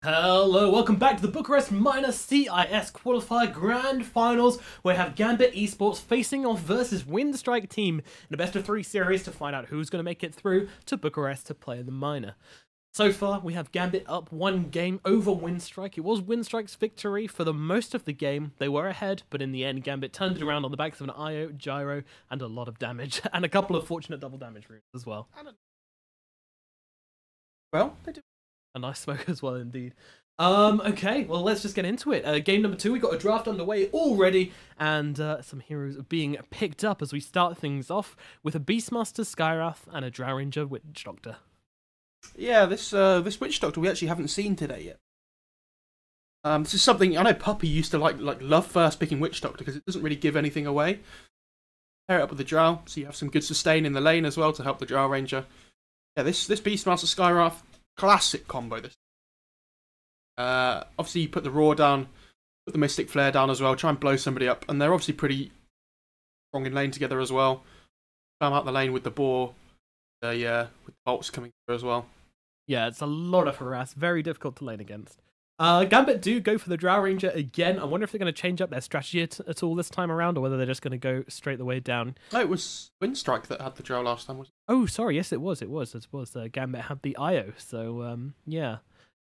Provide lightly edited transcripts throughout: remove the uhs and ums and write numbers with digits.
Hello, welcome back to the Bucharest minor CIS Qualifier Grand Finals, where we have Gambit Esports facing off versus Winstrike team in a best-of-3 series to find out who's going to make it through to Bucharest to play in the minor. So far, we have Gambit up one game over Winstrike. It was Winstrike's victory for the most of the game. They were ahead, but in the end, Gambit turned it around on the backs of an IO, gyro, and a lot of damage, and a couple of fortunate double damage routes as well. Well, they do. A nice smoke as well, indeed. Okay, well, let's just get into it. Game number 2, we got a draft underway already, and some heroes being picked up as we start things off with a Beastmaster, Skyrath, and a Drow Ranger Witch Doctor. Yeah, this Witch Doctor we actually haven't seen today yet. This is something I know Puppy used to love first picking Witch Doctor because it doesn't really give anything away. Pair it up with the Drow, so you have some good sustain in the lane as well to help the Drow Ranger. Yeah, this Beastmaster Skyrath, classic combo. This. Obviously you put the Roar down, put the Mystic Flare down as well, try and blow somebody up, and they're obviously pretty strong in lane together as well. Come out the lane with the Boar, with the bolts coming through as well. Yeah, it's a lot of harass, very difficult to lane against. Gambit do go for the Drow Ranger again. I wonder if they're going to change up their strategy at all this time around, or whether they're just going to go straight the way down. No, it was Winstrike that had the Drow last time, wasn't it? Oh, sorry, yes it was. Gambit had the IO, so yeah.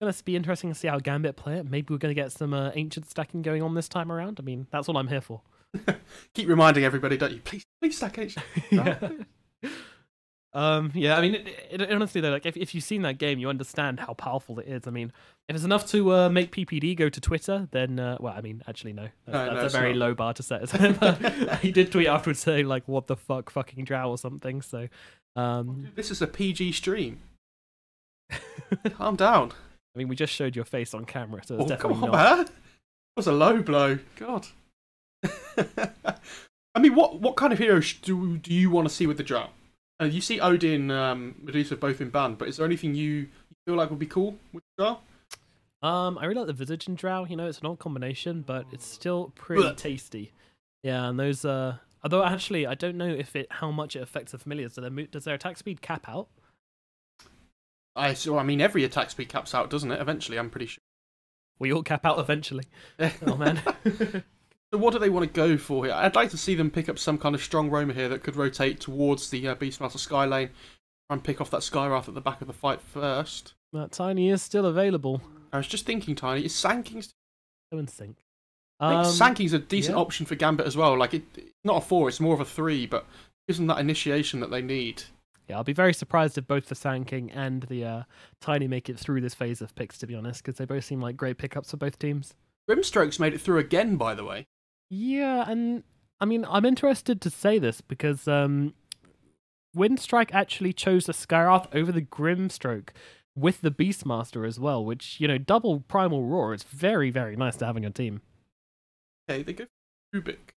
Going to be interesting to see how Gambit play it. Maybe we're going to get some ancient stacking going on this time around. I mean, that's what I'm here for. Keep reminding everybody, don't you? Please stack ancient. Yeah. Yeah, I mean, honestly though, like if you've seen that game, you understand how powerful it is. I mean, if it's enough to make PPD go to Twitter, then well, I mean, actually no, that's a very low bar to set. He did tweet afterwards saying like, "What the fuck, fucking Drow" or something. So, this is a PG stream. Calm down. I mean, we just showed your face on camera, so it's definitely come on, not. Man. That was a low blow. God. I mean, what kind of heroes do you want to see with the Drow? You see Odin, Medusa both been banned, but is there anything you feel like would be cool with the Drow? I really like the Visage and Drow. You know, it's an odd combination, but it's still pretty tasty. Yeah, and those. Although actually, I don't know how much it affects the familiars. Does their attack speed cap out? I mean, every attack speed caps out, doesn't it? Eventually, I'm pretty sure. We all cap out eventually. Oh man. So what do they want to go for here? I'd like to see them pick up some kind of strong roamer here that could rotate towards the Beastmaster Sky lane. Try and pick off that Skyrath at the back of the fight first. That Tiny is still available. I was just thinking, Tiny, is Sanking still... So in sync. I think Sanking's a decent option for Gambit as well. Like, it's not a 4, it's more of a 3, but gives them that initiation that they need. Yeah, I'll be very surprised if both the Sand King and the Tiny make it through this phase of picks, to be honest, because they both seem like great pickups for both teams. Grimstroke's made it through again, by the way. Yeah, and I mean, I'm interested to say this because Winstrike actually chose the Skyrath over the Grimstroke with the Beastmaster as well, which, you know, double Primal Roar is very, very nice to have on your team. Okay, they go for Rubik.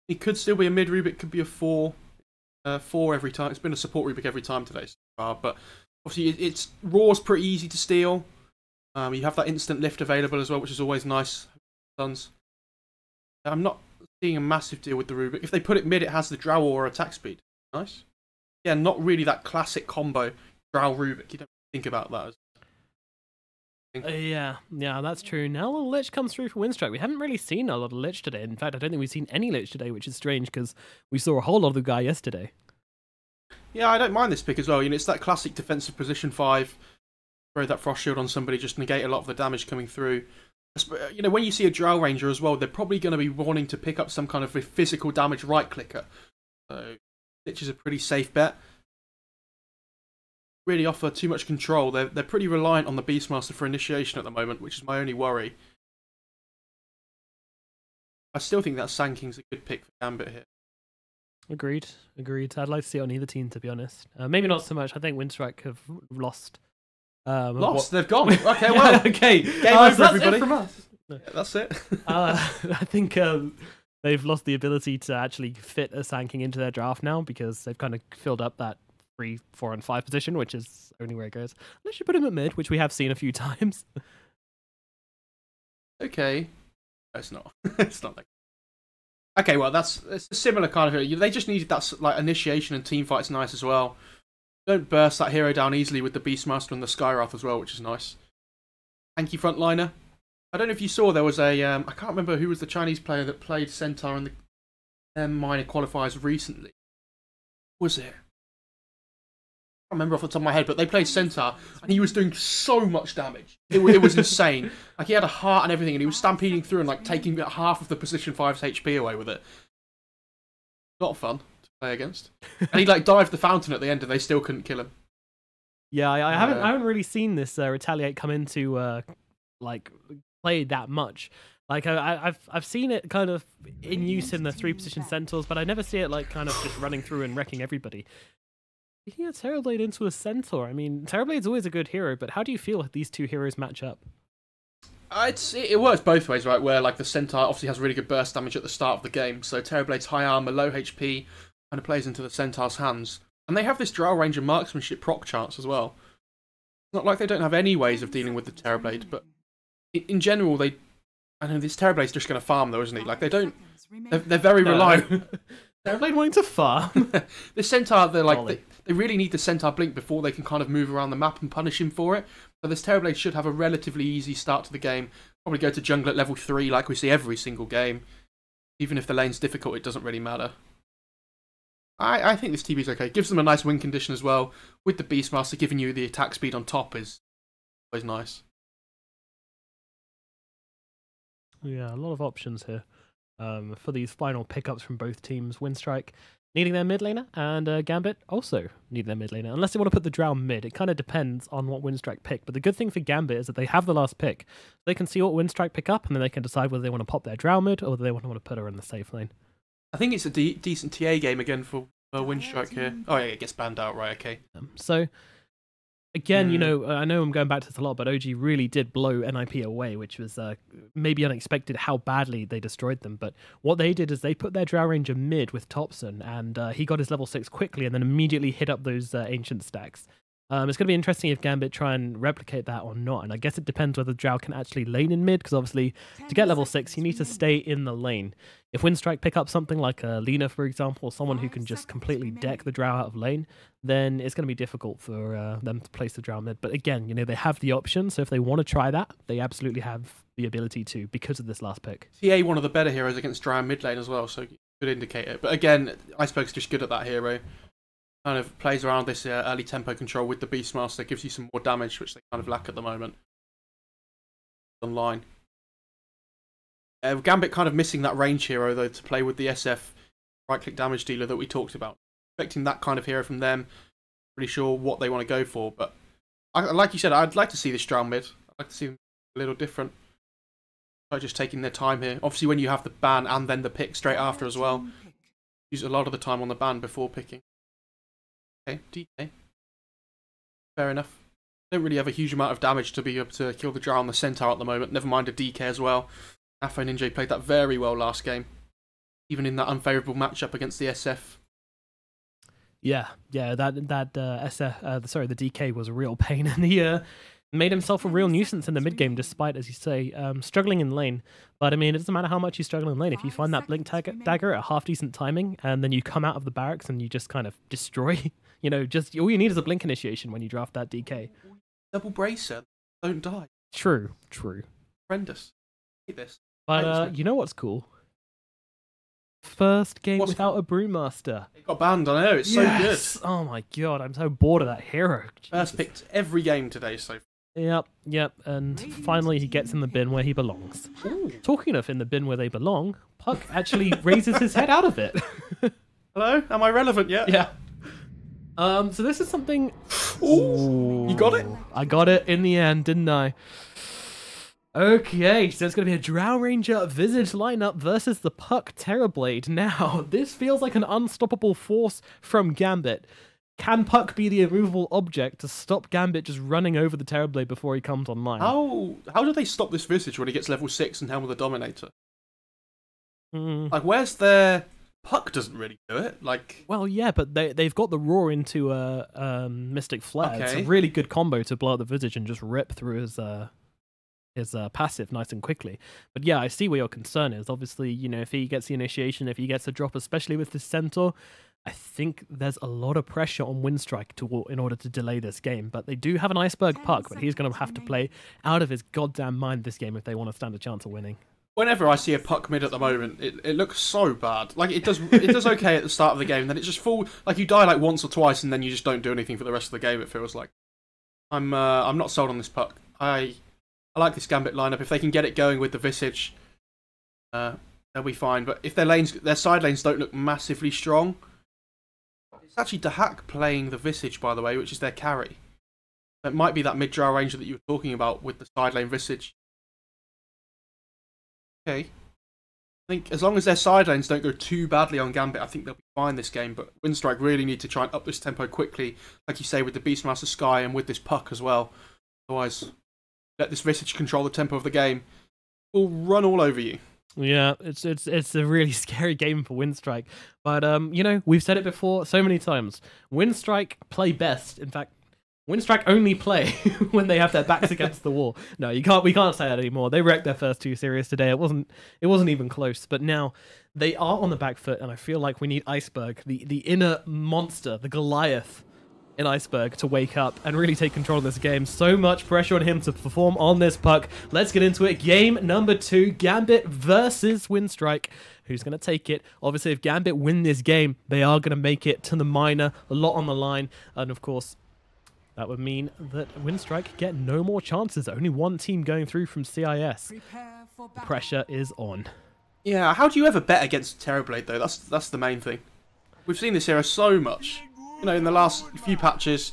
It could still be a mid Rubik, could be a 4. 4 every time. It's been a support Rubik every time today so far, but obviously it's Roar's pretty easy to steal. You have that instant lift available as well, which is always nice. Sons. I'm not seeing a massive deal with the Rubik. If they put it mid, it has the Drow or attack speed. Nice. Yeah, not really that classic combo Drow Rubik. You don't think about that. Yeah, that's true. Now the Lich comes through for Winstrike. We haven't really seen a lot of Lich today. In fact, I don't think we've seen any Lich today, which is strange because we saw a whole lot of the guy yesterday. Yeah, I don't mind this pick as well. You know, it's that classic defensive position 5. Throw that Frost Shield on somebody, just negate a lot of the damage coming through. You know, when you see a Drow Ranger as well, they're probably going to be wanting to pick up some kind of physical damage right clicker. So, Lich is a pretty safe bet. Really offer too much control. They're pretty reliant on the Beastmaster for initiation at the moment, which is my only worry. I still think that Sand King's a good pick for Gambit here. Agreed. I'd like to see it on either team, to be honest. Maybe not so much. I think Winstrike have lost. Lost? They've gone. Okay, well. Okay. Game over, that's everybody. It from us. Yeah, that's it. I think they've lost the ability to actually fit a Sand King into their draft now because they've kind of filled up that 3, 4, and 5 position, which is only where it goes. Unless you put him at mid, which we have seen a few times. Okay. No, it's not. It's not like. Okay, well, it's a similar kind of. They just needed that like initiation and team fights nice as well. Don't burst that hero down easily with the Beastmaster and the Skyrath as well, which is nice. tanky frontliner. I don't know if you saw, there was a I can't remember who was the Chinese player that played Centaur in the minor qualifiers recently. Who was it? I can't remember off the top of my head, but they played Centaur and he was doing so much damage. It was insane. Like, he had a heart and everything, and he was stampeding through and like taking half of the position 5's HP away with it. A lot of fun to play against. And he like dived the fountain at the end, and they still couldn't kill him. Yeah, I haven't really seen this Retaliate come into like play that much. Like I've seen it kind of in use in the 3-position centaurs, but I never see it like kind of just running through and wrecking everybody. Taking a Terrorblade into a centaur. I mean, Terrorblade's always a good hero, but how do you feel these two heroes match up? It works both ways, right? Where like the centaur obviously has really good burst damage at the start of the game, so Terrorblade's high armor, low HP, kind of plays into the centaur's hands. And they have this drow range and marksmanship proc chance as well. It's not like they don't have any ways of dealing with the Terrorblade, but in general, I know this Terrorblade's just going to farm though, isn't he? Like, they're very reliant. Terrorblade wanting to farm? The Centaur, they really need the Centaur blink before they can kind of move around the map and punish him for it. So this Terrorblade should have a relatively easy start to the game. Probably go to jungle at level 3 like we see every single game. Even if the lane's difficult, it doesn't really matter. I think this TB's okay. Gives them a nice win condition as well. With the Beastmaster giving you the attack speed on top is always nice. Yeah, a lot of options here for these final pickups from both teams. Winstrike needing their mid laner, and Gambit also needing their mid laner. Unless they want to put the Drow mid, it kind of depends on what Winstrike pick. But the good thing for Gambit is that they have the last pick. They can see what Winstrike pick up, and then they can decide whether they want to pop their Drow mid or whether they want to put her in the safe lane. I think it's a decent TA game again for Winstrike here. Oh yeah, it gets banned out, right, okay. So, again, you know, I know I'm going back to this a lot, but OG really did blow NIP away, which was maybe unexpected how badly they destroyed them. But what they did is they put their Drow Ranger mid with Thompson, and he got his level 6 quickly and then immediately hit up those ancient stacks. It's going to be interesting if Gambit try and replicate that or not, and I guess it depends whether Drow can actually lane in mid, because obviously to get level 6 you need to stay in the lane. If Winstrike pick up something like a Lina, for example, or someone who can just completely deck the Drow out of lane, then it's going to be difficult for them to place the Drow mid. But again, you know, they have the option, so if they want to try that, they absolutely have the ability to, because of this last pick. TA one of the better heroes against Drow mid lane as well, so good indicator. But again, Iceberg's just good at that hero. Kind of plays around this early tempo control with the Beastmaster, gives you some more damage, which they kind of lack at the moment. Online. Gambit kind of missing that range hero, though, to play with the SF right-click damage dealer that we talked about. Expecting that kind of hero from them. Pretty sure what they want to go for, but like you said, I'd like to see this Drow mid. I'd like to see them a little different. Like just taking their time here. Obviously, when you have the ban and then the pick straight after as well, use a lot of the time on the ban before picking. Okay, DK. Fair enough. Don't really have a huge amount of damage to be able to kill the Drow on the Centaur at the moment. Never mind a DK as well. Afro Ninja played that very well last game. Even in that unfavourable matchup against the SF. Yeah, that SF, sorry, the DK was a real pain, and he made himself a real nuisance in the mid game, despite, as you say, struggling in lane. But I mean, it doesn't matter how much you struggle in lane. If you find that blink dagger at half decent timing, and then you come out of the barracks and you just kind of destroy, you know, just all you need is a blink initiation when you draft that DK. Double bracer, don't die. True. Horrendous. I hate this. But you know what's cool? First game without a Brewmaster. It got banned, I know, it's so good. Oh my god, I'm so bored of that hero. First picked every game today so far. Yep, and finally he gets in the bin where he belongs. Ooh. Talking of in the bin where they belong, Puck actually raises his head out of it. Hello? Am I relevant yet? Yeah. So this is something... Ooh. You got it? I got it in the end, didn't I? Okay, so it's going to be a Drow Ranger Visage lineup versus the Puck Terrorblade. Now, this feels like an unstoppable force from Gambit. Can Puck be the immovable object to stop Gambit just running over the Terrorblade before he comes online? How do they stop this Visage when he gets level 6 and Helm of the Dominator? Like, where's their... Puck doesn't really do it, like... Well, yeah, but they've got the Roar into a Mystic Flare. Okay. It's a really good combo to blow up the Visage and just rip through his passive nice and quickly. But yeah, I see where your concern is. Obviously, you know, if he gets the initiation, if he gets a drop, especially with this Centaur, I think there's a lot of pressure on Winstrike in order to delay this game, but they do have an iceberg puck, but he's going to have to play out of his goddamn mind this game if they want to stand a chance of winning. Whenever I see a puck mid at the moment, it looks so bad. Like it does okay at the start of the game, and then it just like you die like once or twice, and then you just don't do anything for the rest of the game. It feels like I'm not sold on this puck. I like this Gambit lineup. If they can get it going with the Visage, they'll be fine. But if their side lanes don't look massively strong. It's actually Dahak playing the Visage, by the way, which is their carry. It might be that mid-draw ranger that you were talking about with the side lane Visage. Okay. I think as long as their side lanes don't go too badly on Gambit, I think they'll be fine this game. But Winstrike really need to try and up this tempo quickly, like you say, with the Beastmaster Sky and with this puck as well. Otherwise, let this Visage control the tempo of the game. We'll run all over you. Yeah, it's a really scary game for Winstrike. But, you know, we've said it before so many times. Winstrike play best. In fact, Winstrike only play when they have their backs against the wall. No, we can't say that anymore. They wrecked their first 2 series today. It wasn't even close. But now they are on the back foot, and I feel like we need Iceberg, the inner monster, the Goliath in Iceberg, to wake up and really take control of this game. So much pressure on him to perform on this puck. Let's get into it. Game number 2, Gambit versus Winstrike. Who's going to take it? Obviously, if Gambit win this game, they are going to make it to the minor. A lot on the line. And of course, that would mean that Winstrike get no more chances. Only one team going through from CIS. The pressure is on. Yeah, how do you ever bet against Terrorblade, though? That's the main thing. We've seen this hero so much. You know, in the last few patches,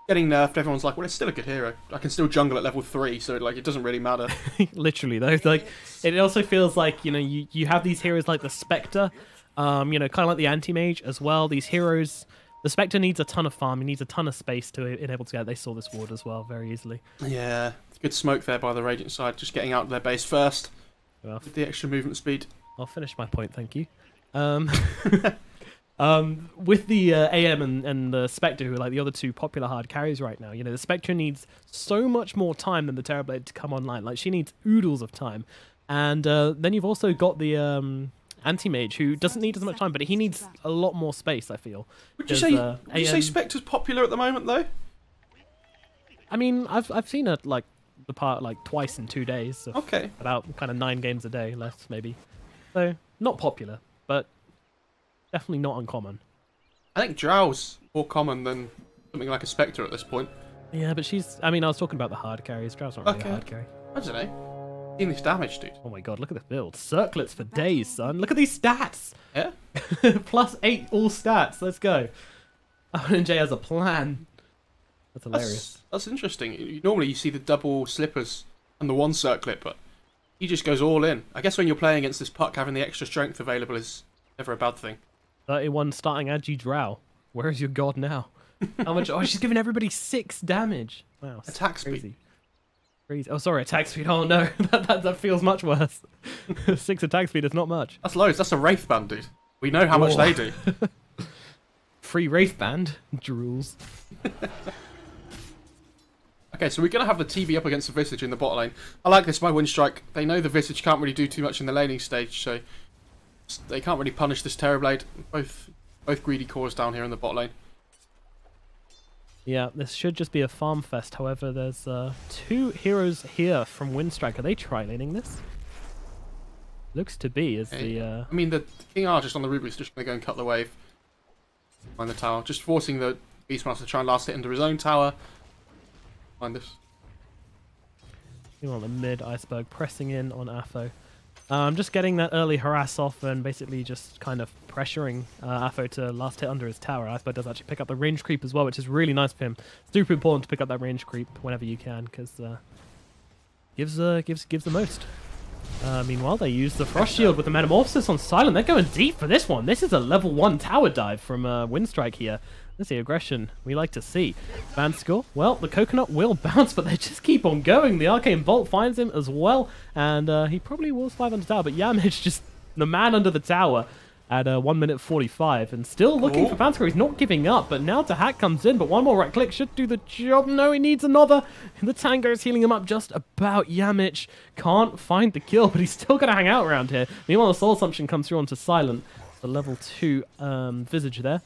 getting nerfed, everyone's like, well, it's still a good hero. I can still jungle at level 3, so like it doesn't really matter. Literally, though. Like, it also feels like, you know, you have these heroes like the Spectre, you know, kind of like the Anti-Mage as well. These heroes, the Spectre needs a ton of farm. He needs a ton of space to enable to get. They saw this ward as well very easily. Yeah, good smoke there by the Radiant side, just getting out of their base first with the extra movement speed. I'll finish my point, thank you. With the AM and the Spectre, who are like the other 2 popular hard carries right now, you know, the Spectre needs so much more time than the Terrorblade to come online. Like, she needs oodles of time. And then you've also got the Anti-Mage, who doesn't need as much time, but he needs a lot more space, I feel. Would you say Spectre's popular at the moment, though? I mean, I've seen it, like, the part, like, twice in 2 days. So okay. About kind of 9 games a day, less, maybe. So, not popular, but definitely not uncommon. I think Drow's more common than something like a Spectre at this point. Yeah, but she's... I mean, I was talking about the hard carries. Drow's not really a hard carry. I don't know. Seeing this damage, dude. Oh my god, look at this build. Circlets for days, son. Look at these stats! Yeah? +8 all stats. Let's go. RNJ has a plan. That's hilarious. That's interesting. Normally you see the double slippers and the 1 circlet, but he just goes all in. I guess when you're playing against this puck, having the extra strength available is never a bad thing. 31 starting Agi Drow. Where is your god now? How much? Oh, she's giving everybody 6 damage. Wow. Attack speed. Crazy. Oh, sorry, attack speed. Oh no, that feels much worse. 6 attack speed is not much. That's loads. That's a Wraith Band, dude. We know how much they do. Free Wraith Band. Drools. Okay, so we're going to have the TV up against the Visage in the bot lane. I like this by Winstrike. They know the Visage can't really do too much in the laning stage, so they can't really punish this Terrorblade. Both greedy cores down here in the bot lane. Yeah, this should just be a farm fest. However, there's 2 heroes here from Winstrike. Are they tri-laning this? Looks to be. I mean, the King R just on the Ruby is just going to go and cut the wave behind the tower. Just forcing the Beastmaster to try and last hit into his own tower. Find this. You want the mid Iceberg pressing in on Afo. Just getting that early harass off and basically just kind of pressuring Afo to last hit under his tower. Iceberg does actually pick up the range creep as well, which is really nice for him. Super important to pick up that range creep whenever you can, because gives the most. Meanwhile, they use the Frost Shield with the Metamorphosis on Silent. They're going deep for this one. This is a level 1 tower dive from Winstrike here. That's the aggression we like to see. Ban score? Well, the Coconut will bounce, but they just keep on going. The Arcane Bolt finds him as well, and he probably will survive under tower, but Yamage just the man under the tower at 1 minute 45, and still looking for ban score. He's not giving up, but now Dahak comes in, but one more right click should do the job. No, he needs another. The Tango is healing him up just about. Yamage can't find the kill, but he's still going to hang out around here. Meanwhile, the Soul Assumption comes through onto Silent. the level 2 Visage there.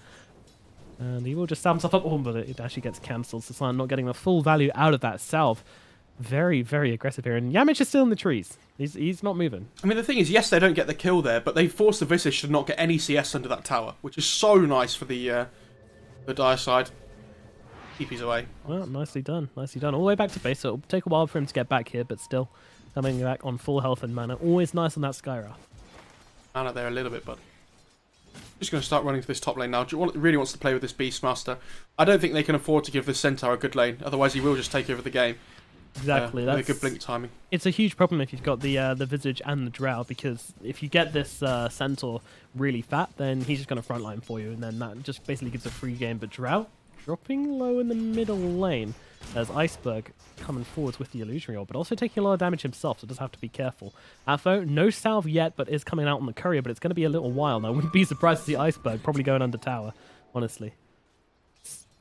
And he will just salve himself up. Oh, but it actually gets cancelled. So Silent not getting the full value out of that salve. Very, very aggressive here. And Yamich is still in the trees. He's not moving. I mean, the thing is, yes, they don't get the kill there, but they force the Visage to not get any CS under that tower, which is so nice for the Dire side. TP's away. Well, nicely done. Nicely done. All the way back to base. So it'll take a while for him to get back here, but still coming back on full health and mana. Always nice on that Skywrath. Mana there a little bit, bud. Just going to start running to this top lane now. Really wants to play with this Beastmaster. I don't think they can afford to give this Centaur a good lane, otherwise he will just take over the game. Exactly. That's a good blink timing. It's a huge problem if you've got the Visage and the Drow, because if you get this Centaur really fat, then he's just going to frontline for you, and then that just basically gives a free game. But Drow dropping low in the middle lane as Iceberg coming forwards with the Illusionary Orb, but also taking a lot of damage himself, so does have to be careful. Alpho, no salve yet, but is coming out on the courier, but it's going to be a little while now. I wouldn't be surprised to see Iceberg probably going under tower, honestly.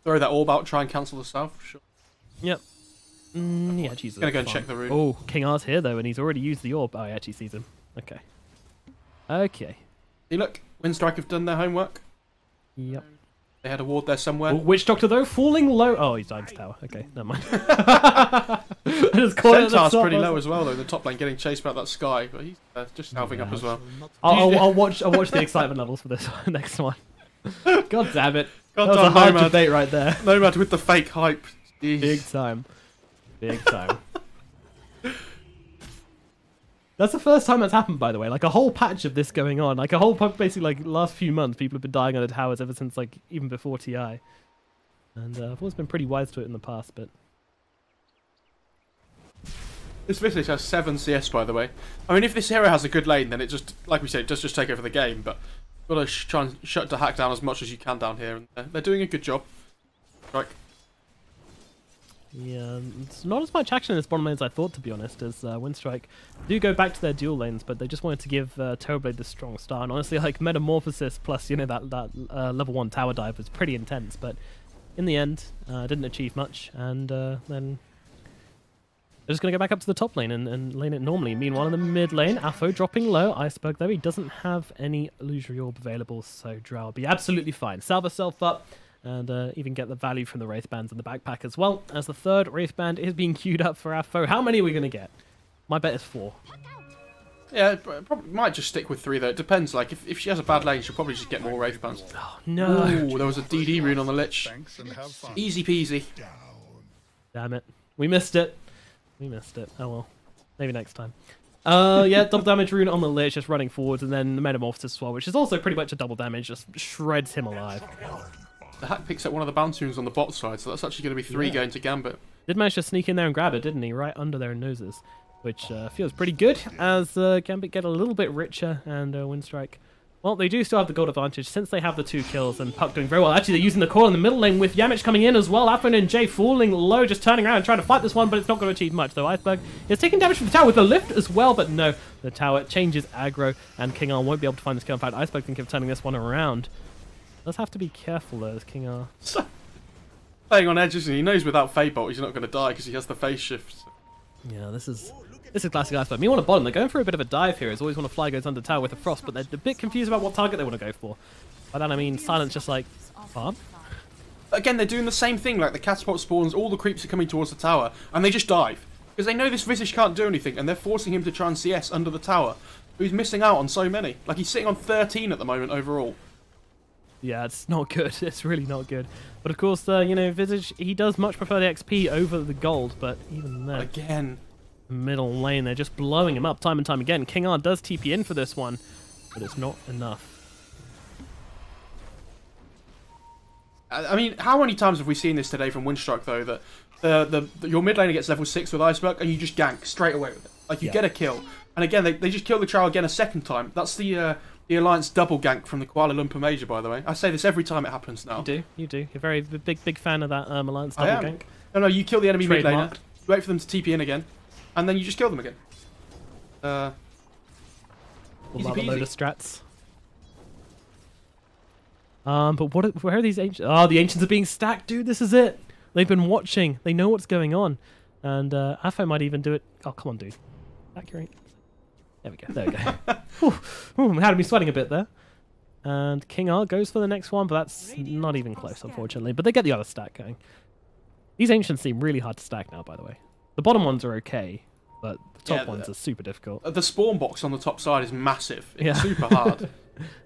Throw that orb out, try and cancel the salve, for sure. Yep. Yeah, Jesus. Gonna go and check the room. Oh, King R's here though, and he's already used the orb. Oh, he actually sees him. Okay. Okay. See, look, Winstrike have done their homework. Yep. They had a ward there somewhere. Oh, Witch Doctor though, falling low. Oh, he's died to tower. Okay, never mind. I just caught it. Centaur's pretty low as well though. The top lane getting chased by that Sky, but he's just salving up as well. I'll watch the excitement levels for this next one. God damn it! God, that was a hard debate right there. Nomad with the fake hype. Jeez. Big time. Big time. That's the first time that's happened, by the way. Like a whole patch of this going on. Like a whole, basically, like last few months, people have been dying on the towers ever since, like, even before TI. And I've always been pretty wise to it in the past, but... This Visage has 7 CS, by the way. I mean, if this hero has a good lane, then it just, like we said, it does just take over the game, but you've got to try and shut the hack down as much as you can down here, and they're doing a good job. Right. Yeah, it's not as much action in this bottom lane as I thought, to be honest, as Winstrike do go back to their dual lanes, but they just wanted to give Terrorblade this strong start. And honestly, like, Metamorphosis plus, you know, that level 1 tower dive was pretty intense, but in the end, didn't achieve much, and then they're just going to go back up to the top lane and lane it normally. Meanwhile, in the mid lane, Alpho dropping low. Iceberg, though, he doesn't have any Illusory Orb available, so Drow will be absolutely fine. Salve herself up, and even get the value from the Wraith Bands in the backpack as well, as the third Wraith Band is being queued up for our foe. How many are we going to get? My bet is 4. Yeah, probably might just stick with 3 though. It depends. Like if she has a bad lane, she'll probably just get more Wraith Bands. Oh no! Ooh, there was a DD rune on the Lich. Easy peasy. Damn it! We missed it. We missed it. Oh well. Maybe next time. Yeah, double damage rune on the Lich, just running forwards, and then the Metamorphosis as well, which is also pretty much a double damage, just shreds him alive. The hack picks up one of the bounce runes on the bot side, so that's actually going to be 3 going to Gambit. Did manage to sneak in there and grab it, didn't he? Right under their noses, which feels pretty good as Gambit get a little bit richer, and Winstrike, well, they do still have the gold advantage since they have the 2 kills, and Puck doing very well. Actually, they're using the call in the middle lane with Yamich coming in as well. Afrin and Jay falling low, just turning around and trying to fight this one, but it's not going to achieve much, though. Iceberg is taking damage from the tower with the lift as well, but no, the tower changes aggro, and King R won't be able to find this kill. In fact, Iceberg think of turning this one around. Does have to be careful, though, as King R. Playing on edges, and he knows without Fade Bolt he's not going to die because he has the phase shift. So. Yeah, this is classic Iceberg. Meanwhile, on the bottom, they're going for a bit of a dive here. As always, want to fly goes under tower with a frost, but they're a bit confused about what target they want to go for. By that I mean Silence just like farm. Again, they're doing the same thing. Like the catapult spawns, all the creeps are coming towards the tower, and they just dive because they know this Visage can't do anything, and they're forcing him to try and CS under the tower. He's missing out on so many. Like he's sitting on 13 at the moment overall. Yeah, it's not good. It's really not good. But of course, you know, Visage, he does much prefer the XP over the gold, but even then... Again. Middle lane, they're just blowing him up time and time again. King R does TP in for this one, but it's not enough. I mean, how many times have we seen this today from Winstrike, though, that your mid laner gets level 6 with Iceberg, and you just gank straight away with it? Like, you get a kill. And again, they just kill the Trow again a second time. That's the Alliance double gank from the Kuala Lumpur Major, by the way. I say this every time it happens now. You do. You're very big fan of that Alliance double gank. No, you kill the enemy mid laner, you wait for them to TP in again, and then you just kill them again. Easy peasy. Load of strats. But where are these ancients? Oh, the ancients are being stacked, dude. This is it. They've been watching. They know what's going on. And Afo might even do it. Oh, come on, dude. Accurate. There we go. There we go. Ooh, had me sweating a bit there. And King R goes for the next one, but that's not even close, unfortunately. But they get the other stack going. These Ancients seem really hard to stack now, by the way. The bottom ones are okay, but the top ones are super difficult. The spawn box on the top side is massive. It's super hard.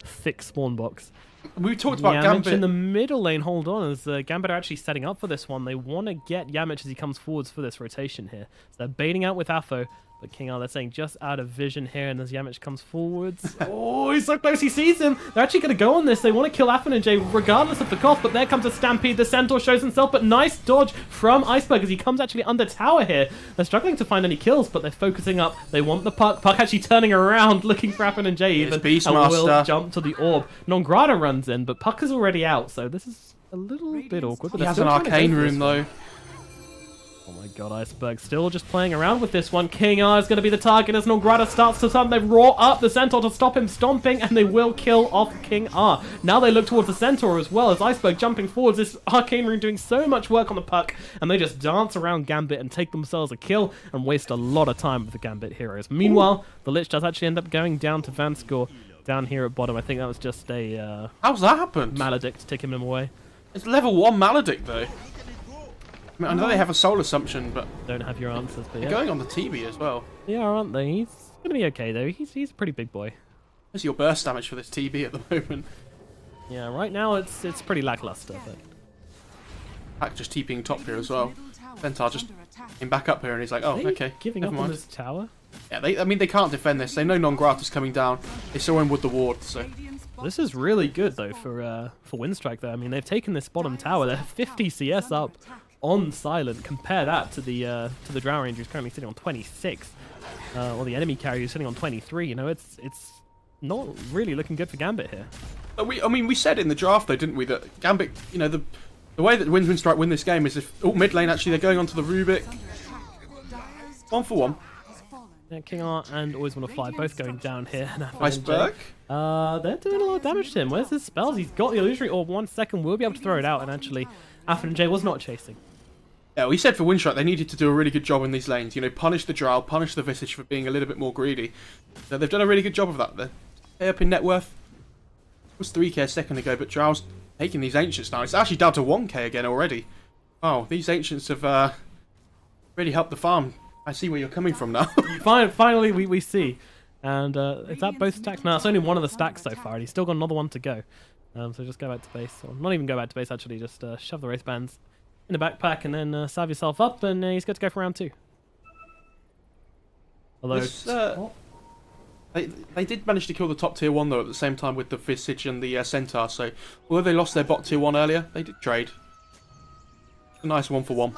Thick spawn box. We talked about Yamich Gambit in the middle lane. Hold on, as Gambit are actually setting up for this one. They want to get Yamich as he comes forwards for this rotation here. So they're baiting out with Affo. But King R, they're saying just out of vision here, and as Yamich comes forwards, oh, he's so close, he sees him. They're actually going to go on this. They want to kill J regardless of the cost, but there comes a Stampede. The Centaur shows himself, but nice dodge from Iceberg as he comes actually under tower here. They're struggling to find any kills, but they're focusing up. They want the Puck. Puck actually turning around, looking for J even, and will jump to the orb. Nongrata runs in, but Puck is already out, so this is a little bit awkward. But he has an arcane rune, though. Oh my god, Iceberg still just playing around with this one. King R is going to be the target as Nongrata starts to stump. They roar up the Centaur to stop him stomping, and they will kill off King R. Now they look towards the Centaur as well, as Iceberg jumping forwards. This Arcane Rune doing so much work on the Puck, and they just dance around Gambit and take themselves a kill and waste a lot of time with the Gambit heroes. Meanwhile, the Lich does actually end up going down to Vanscore down here at bottom. I think that was just a... how's that happened? Maledict taking him away. It's level 1 Maledict, though. I mean, I know they have a soul assumption, but... Don't have your answers, but yeah. They're going on the TB as well. They are, aren't they? He's going to be okay, though. He's a pretty big boy. What's your burst damage for this TB at the moment? Yeah, right now it's pretty lackluster, but... Pack just TPing top here as well. Centaur just came back up here and he's like, oh, okay, giving up on this tower? Yeah, I mean, they can't defend this. They know Nongrata's coming down. They saw him with the ward, so... This is really good, though, for Winstrike, though. I mean, they've taken this bottom tower. They're 50 CS up on Silent. Compare that to the Drow Ranger who's currently sitting on 26. Or the enemy carrier who's sitting on 23. You know, it's not really looking good for Gambit here. I mean, we said in the draft, though, didn't we, that Gambit, you know, the way that Winstrike win this game is if mid lane, actually, they're going onto the Rubik. 1 for 1. Yeah, King R and Always Want to Fly both going down here. Iceberg? They're doing a lot of damage to him. Where's his spells? He's got the illusory orb. 1 second. We'll be able to throw it out, and actually, J was not chasing. Yeah, we said for Winstrike they needed to do a really good job in these lanes. You know, punish the Drow, punish the Visage for being a little bit more greedy. So they've done a really good job of that. They're up in net worth. It was 3k a second ago, but Drow's taking these Ancients now. It's actually down to 1k again already. Wow, these Ancients have really helped the farm. I see where you're coming from now. Finally, we see. And is that both stacks? No, it's only one of the stacks so far, and he's still got another one to go. So just go back to base. Or not even go back to base, actually. Just shove the wristbands in the backpack and then salve yourself up, and he's good to go for round 2. Although... This, they did manage to kill the top tier 1, though, at the same time with the Visage and the Centaur. So, although they lost their bot tier 1 earlier, they did trade. A nice 1 for 1.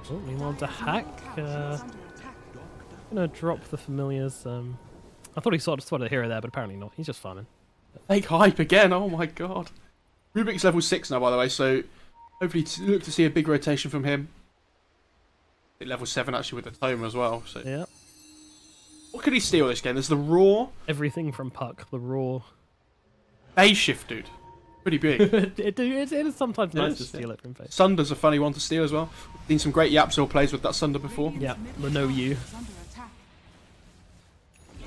Oh, meanwhile, to hack. Gonna drop the familiars. I thought he sort of a hero there, but apparently not. He's just farming. Fake hype again. Oh my god. Rubik's level 6 now, by the way. So hopefully look to see a big rotation from him. Level 7 actually with the tome as well. So yeah. What could he steal this game? There's the Raw. Everything from Puck. The Raw. Phase shift, dude. Pretty big. it is sometimes nice to steal it from Phase. Sunder's a funny one to steal as well. Seen some great Yapsil plays with that Sunder before. Yeah, the no you.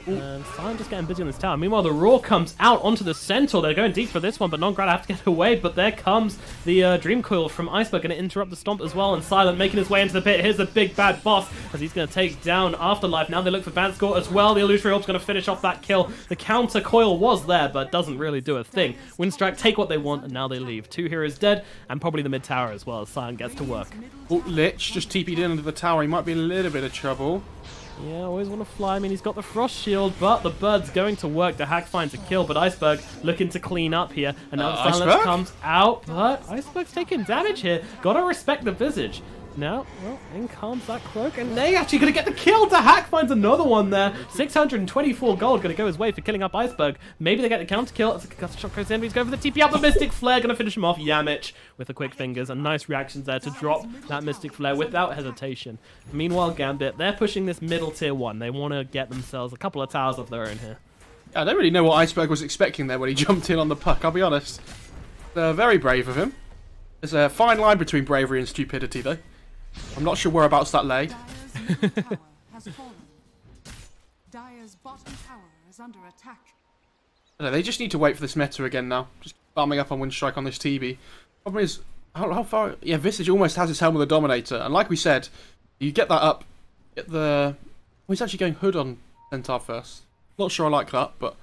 And Silent just getting busy on this tower. Meanwhile, the Raw comes out onto the Centaur. They're going deep for this one, but Nongrata have to get away. But there comes the Dream Coil from Iceberg, going to interrupt the stomp as well. And Silent making his way into the pit. Here's the big bad boss as he's going to take down Afterlife. Now they look for Vanscore as well. The Illusory Orb's going to finish off that kill. The counter coil was there, but doesn't really do a thing. Winstrike take what they want, and now they leave. 2 heroes dead, and probably the mid tower as well as Silent gets to work. Oh, Lich just TP'd in under the tower. He might be in a little bit of trouble. Yeah, Always Want to Fly. I mean, he's got the Frost Shield, but the Bird's going to work. The hack finds a kill, but Iceberg looking to clean up here. And now the Silence comes out, but Iceberg's taking damage here. Gotta respect the Visage. Now, well, in comes that Cloak, and they actually gonna get the kill. The hack finds another one there. 624 gold gonna go his way for killing up Iceberg. Maybe they get the counter kill. As the shot goes in, he's going for the TP out. The Mystic Flare gonna finish him off. Yamich with the quick fingers, and nice reactions there to drop that Mystic Flare without hesitation. Meanwhile, Gambit, they're pushing this middle tier 1. They want to get themselves a couple of towers of their own here. I don't really know what Iceberg was expecting there when he jumped in on the Puck, I'll be honest. Very brave of him. There's a fine line between bravery and stupidity, though. I'm not sure whereabouts that laid. I don't know, they just need to wait for this meta again now. Just farming up on Winstrike on this TB. Problem is, how far... Yeah, Visage almost has his helm with a Dominator. And like we said, you get that up, get the... Well, he's actually going Hood on Centaur first. Not sure I like that, but...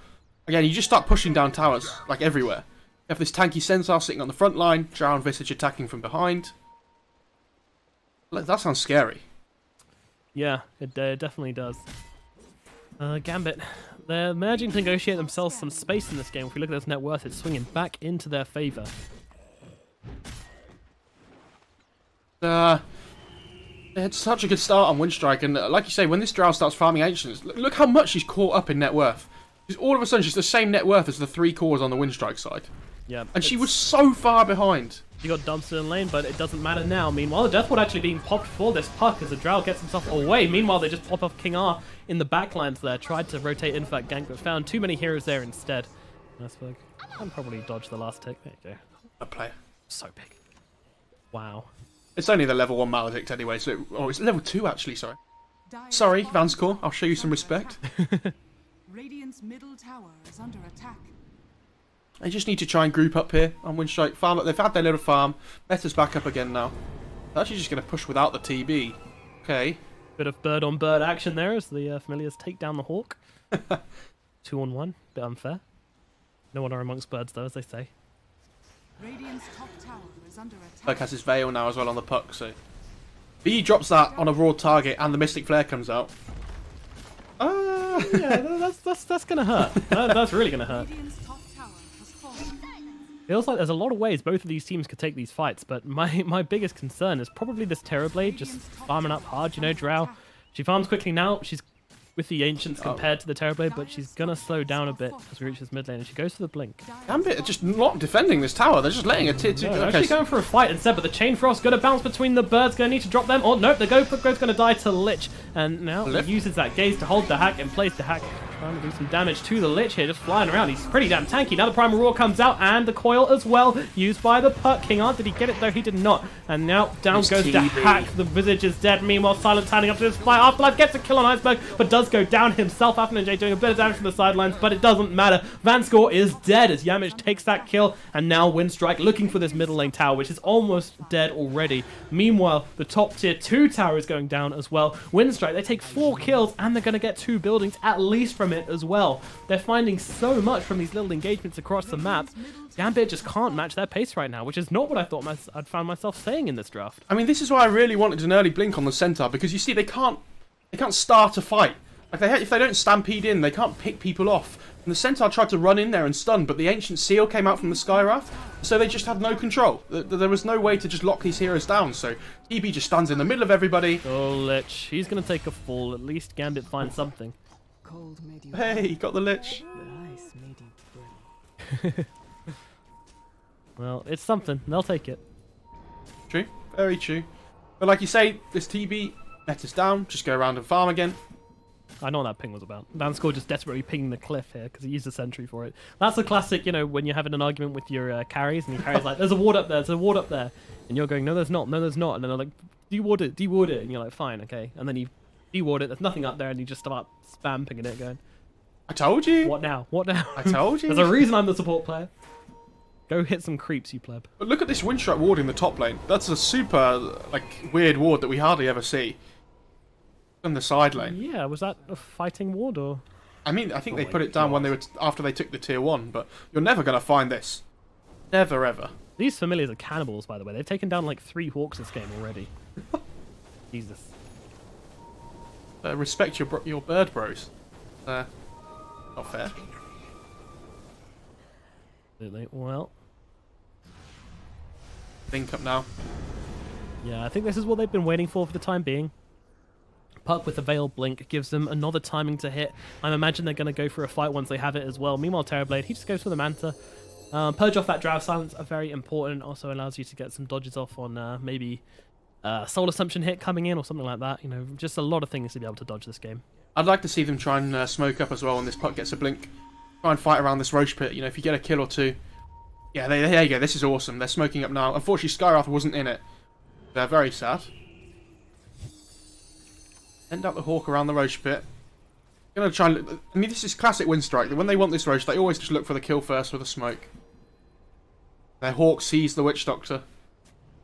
Again, you just start pushing down towers, like everywhere. You have this tanky Centaur sitting on the front line, Drow and Visage attacking from behind. That sounds scary. Yeah, it definitely does. Gambit, they're managing to negotiate themselves some space in this game. If we look at this net worth, it's swinging back into their favour. They had such a good start on Winstrike, and like you say, when this Drow starts farming Ancients, look how much she's caught up in net worth. She's all of a sudden she's the same net worth as the 3 cores on the Winstrike side. Yeah, and she was so far behind. She got dumpstered in lane, but it doesn't matter now. Meanwhile, the Death Ward actually being popped for this puck as the Drow gets himself away. Meanwhile, they just pop off King R in the backlines there. Tried to rotate in for that gank, but found too many heroes there instead. Iceberg can probably dodge the last tick. There you go. A player. So big. Wow. It's only the level 1 Maledict anyway, so... Oh, it's level 2 actually, sorry. Sorry, Vanscore, I'll show you some respect. Radiant's middle tower is under attack. They just need to try and group up here on Winstrike. Farm up. They've had their little farm. Meta's back up again now. They're actually just going to push without the TB. Okay. Bit of bird-on-bird action there as the familiars take down the Hawk. 2-on-1. Bit unfair. No one are amongst birds, though, as they say. Radiant's top tower is under attack. Puck has his Veil now as well on the puck, so... B drops that on a raw target and the Mystic Flare comes out. Yeah, that's going to hurt. That's really going to hurt. Radiant's top tower has fallen. Feels like there's a lot of ways both of these teams could take these fights, but my biggest concern is probably this Terrorblade just farming up hard. You know, Drow, she farms quickly now. She's with the Ancients compared to the Terrorblade, but she's going to slow down a bit as we reach this mid lane, and she goes for the blink. Gambit are just not defending this tower. They're just letting it... Actually going for a fight instead, but the Chain Frost going to bounce between the birds, going to need to drop them. Oh, nope, the Goat's going to die to Lich, and now he uses that gaze to hold the hack in place. The hack trying to do some damage to the Lich here, just flying around. He's pretty damn tanky. Now the Primal Roar comes out, and the coil as well, used by the puck. King Art, did he get it? though? He did not. And now down goes the hack. The Visage is dead. Meanwhile, Silent standing up to this fight. Afterlife gets a kill on Iceberg, but does go down himself. Afterlife doing a bit of damage from the sidelines, but it doesn't matter. Vanscore is dead as Yamich takes that kill, and now Winstrike looking for this middle lane tower, which is almost dead already. Meanwhile, the top tier 2 tower is going down as well. Winstrike, they take 4 kills, and they're going to get 2 buildings at least from it as well. They're finding so much from these little engagements across the map. Gambit just can't match their pace right now, which is not what I thought I'd found myself saying in this draft. I mean, this is why I really wanted an early blink on the Centaur, because you see, they can't start a fight. Like if they don't stampede in, they can't pick people off. And the Centaur tried to run in there and stun, but the Ancient Seal came out from the Skywrath, so they just had no control. There was no way to just lock these heroes down, so TB just stands in the middle of everybody. Oh, Lich, he's going to take a fall. At least Gambit finds something. Cold made you Hey, got the Lich. the ice made you brittle. Well, it's something. They'll take it. True, very true. But like you say, this TB, net us down, just go around and farm again. I know what that ping was about. Vanscore just desperately pinging the cliff here because he used a sentry for it. That's a classic, you know, when you're having an argument with your carries and your carry's like, there's a ward up there, there's a ward up there. And you're going, no, there's not, no, there's not. And then they're like, deward it, deward it. And you're like, fine, okay. And then you deward it, there's nothing up there, and you just start spam pinging it going, I told you. what now? What now? I told you. There's a reason I'm the support player. Go hit some creeps, you pleb. But look at this Winstrike ward in the top lane. That's a super, like, weird ward that we hardly ever see. On the side lane. Yeah, was that a fighting ward or? I mean, I think they put it down when they were after they took the tier 1, but you're never going to find this. Never, ever. These familiars are cannibals, by the way. They've taken down like 3 Hawks this game already. Jesus. Respect your bird bros. Not fair. Absolutely. Well, Think up now. yeah, I think this is what they've been waiting for the time being. Puck with the Veil Blink gives them another timing to hit. I imagine they're going to go for a fight once they have it as well. Meanwhile, Terrorblade, he just goes for the Manta. Purge off that Drow Silence are very important. Also allows you to get some dodges off on maybe Soul Assumption hit coming in or something like that. You know, just a lot of things to be able to dodge this game. I'd like to see them try and smoke up as well when this puck gets a blink. Try and fight around this Roche pit. You know, if you get a kill or 2. Yeah, there you go. This is awesome. They're smoking up now. Unfortunately, Skywrath wasn't in it. They're very sad. End up the Hawk around the Roche pit. Gonna try and... I mean, this is classic Winstrike. When they want this roach, they always just look for the kill first with a smoke. Their Hawk sees the Witch Doctor.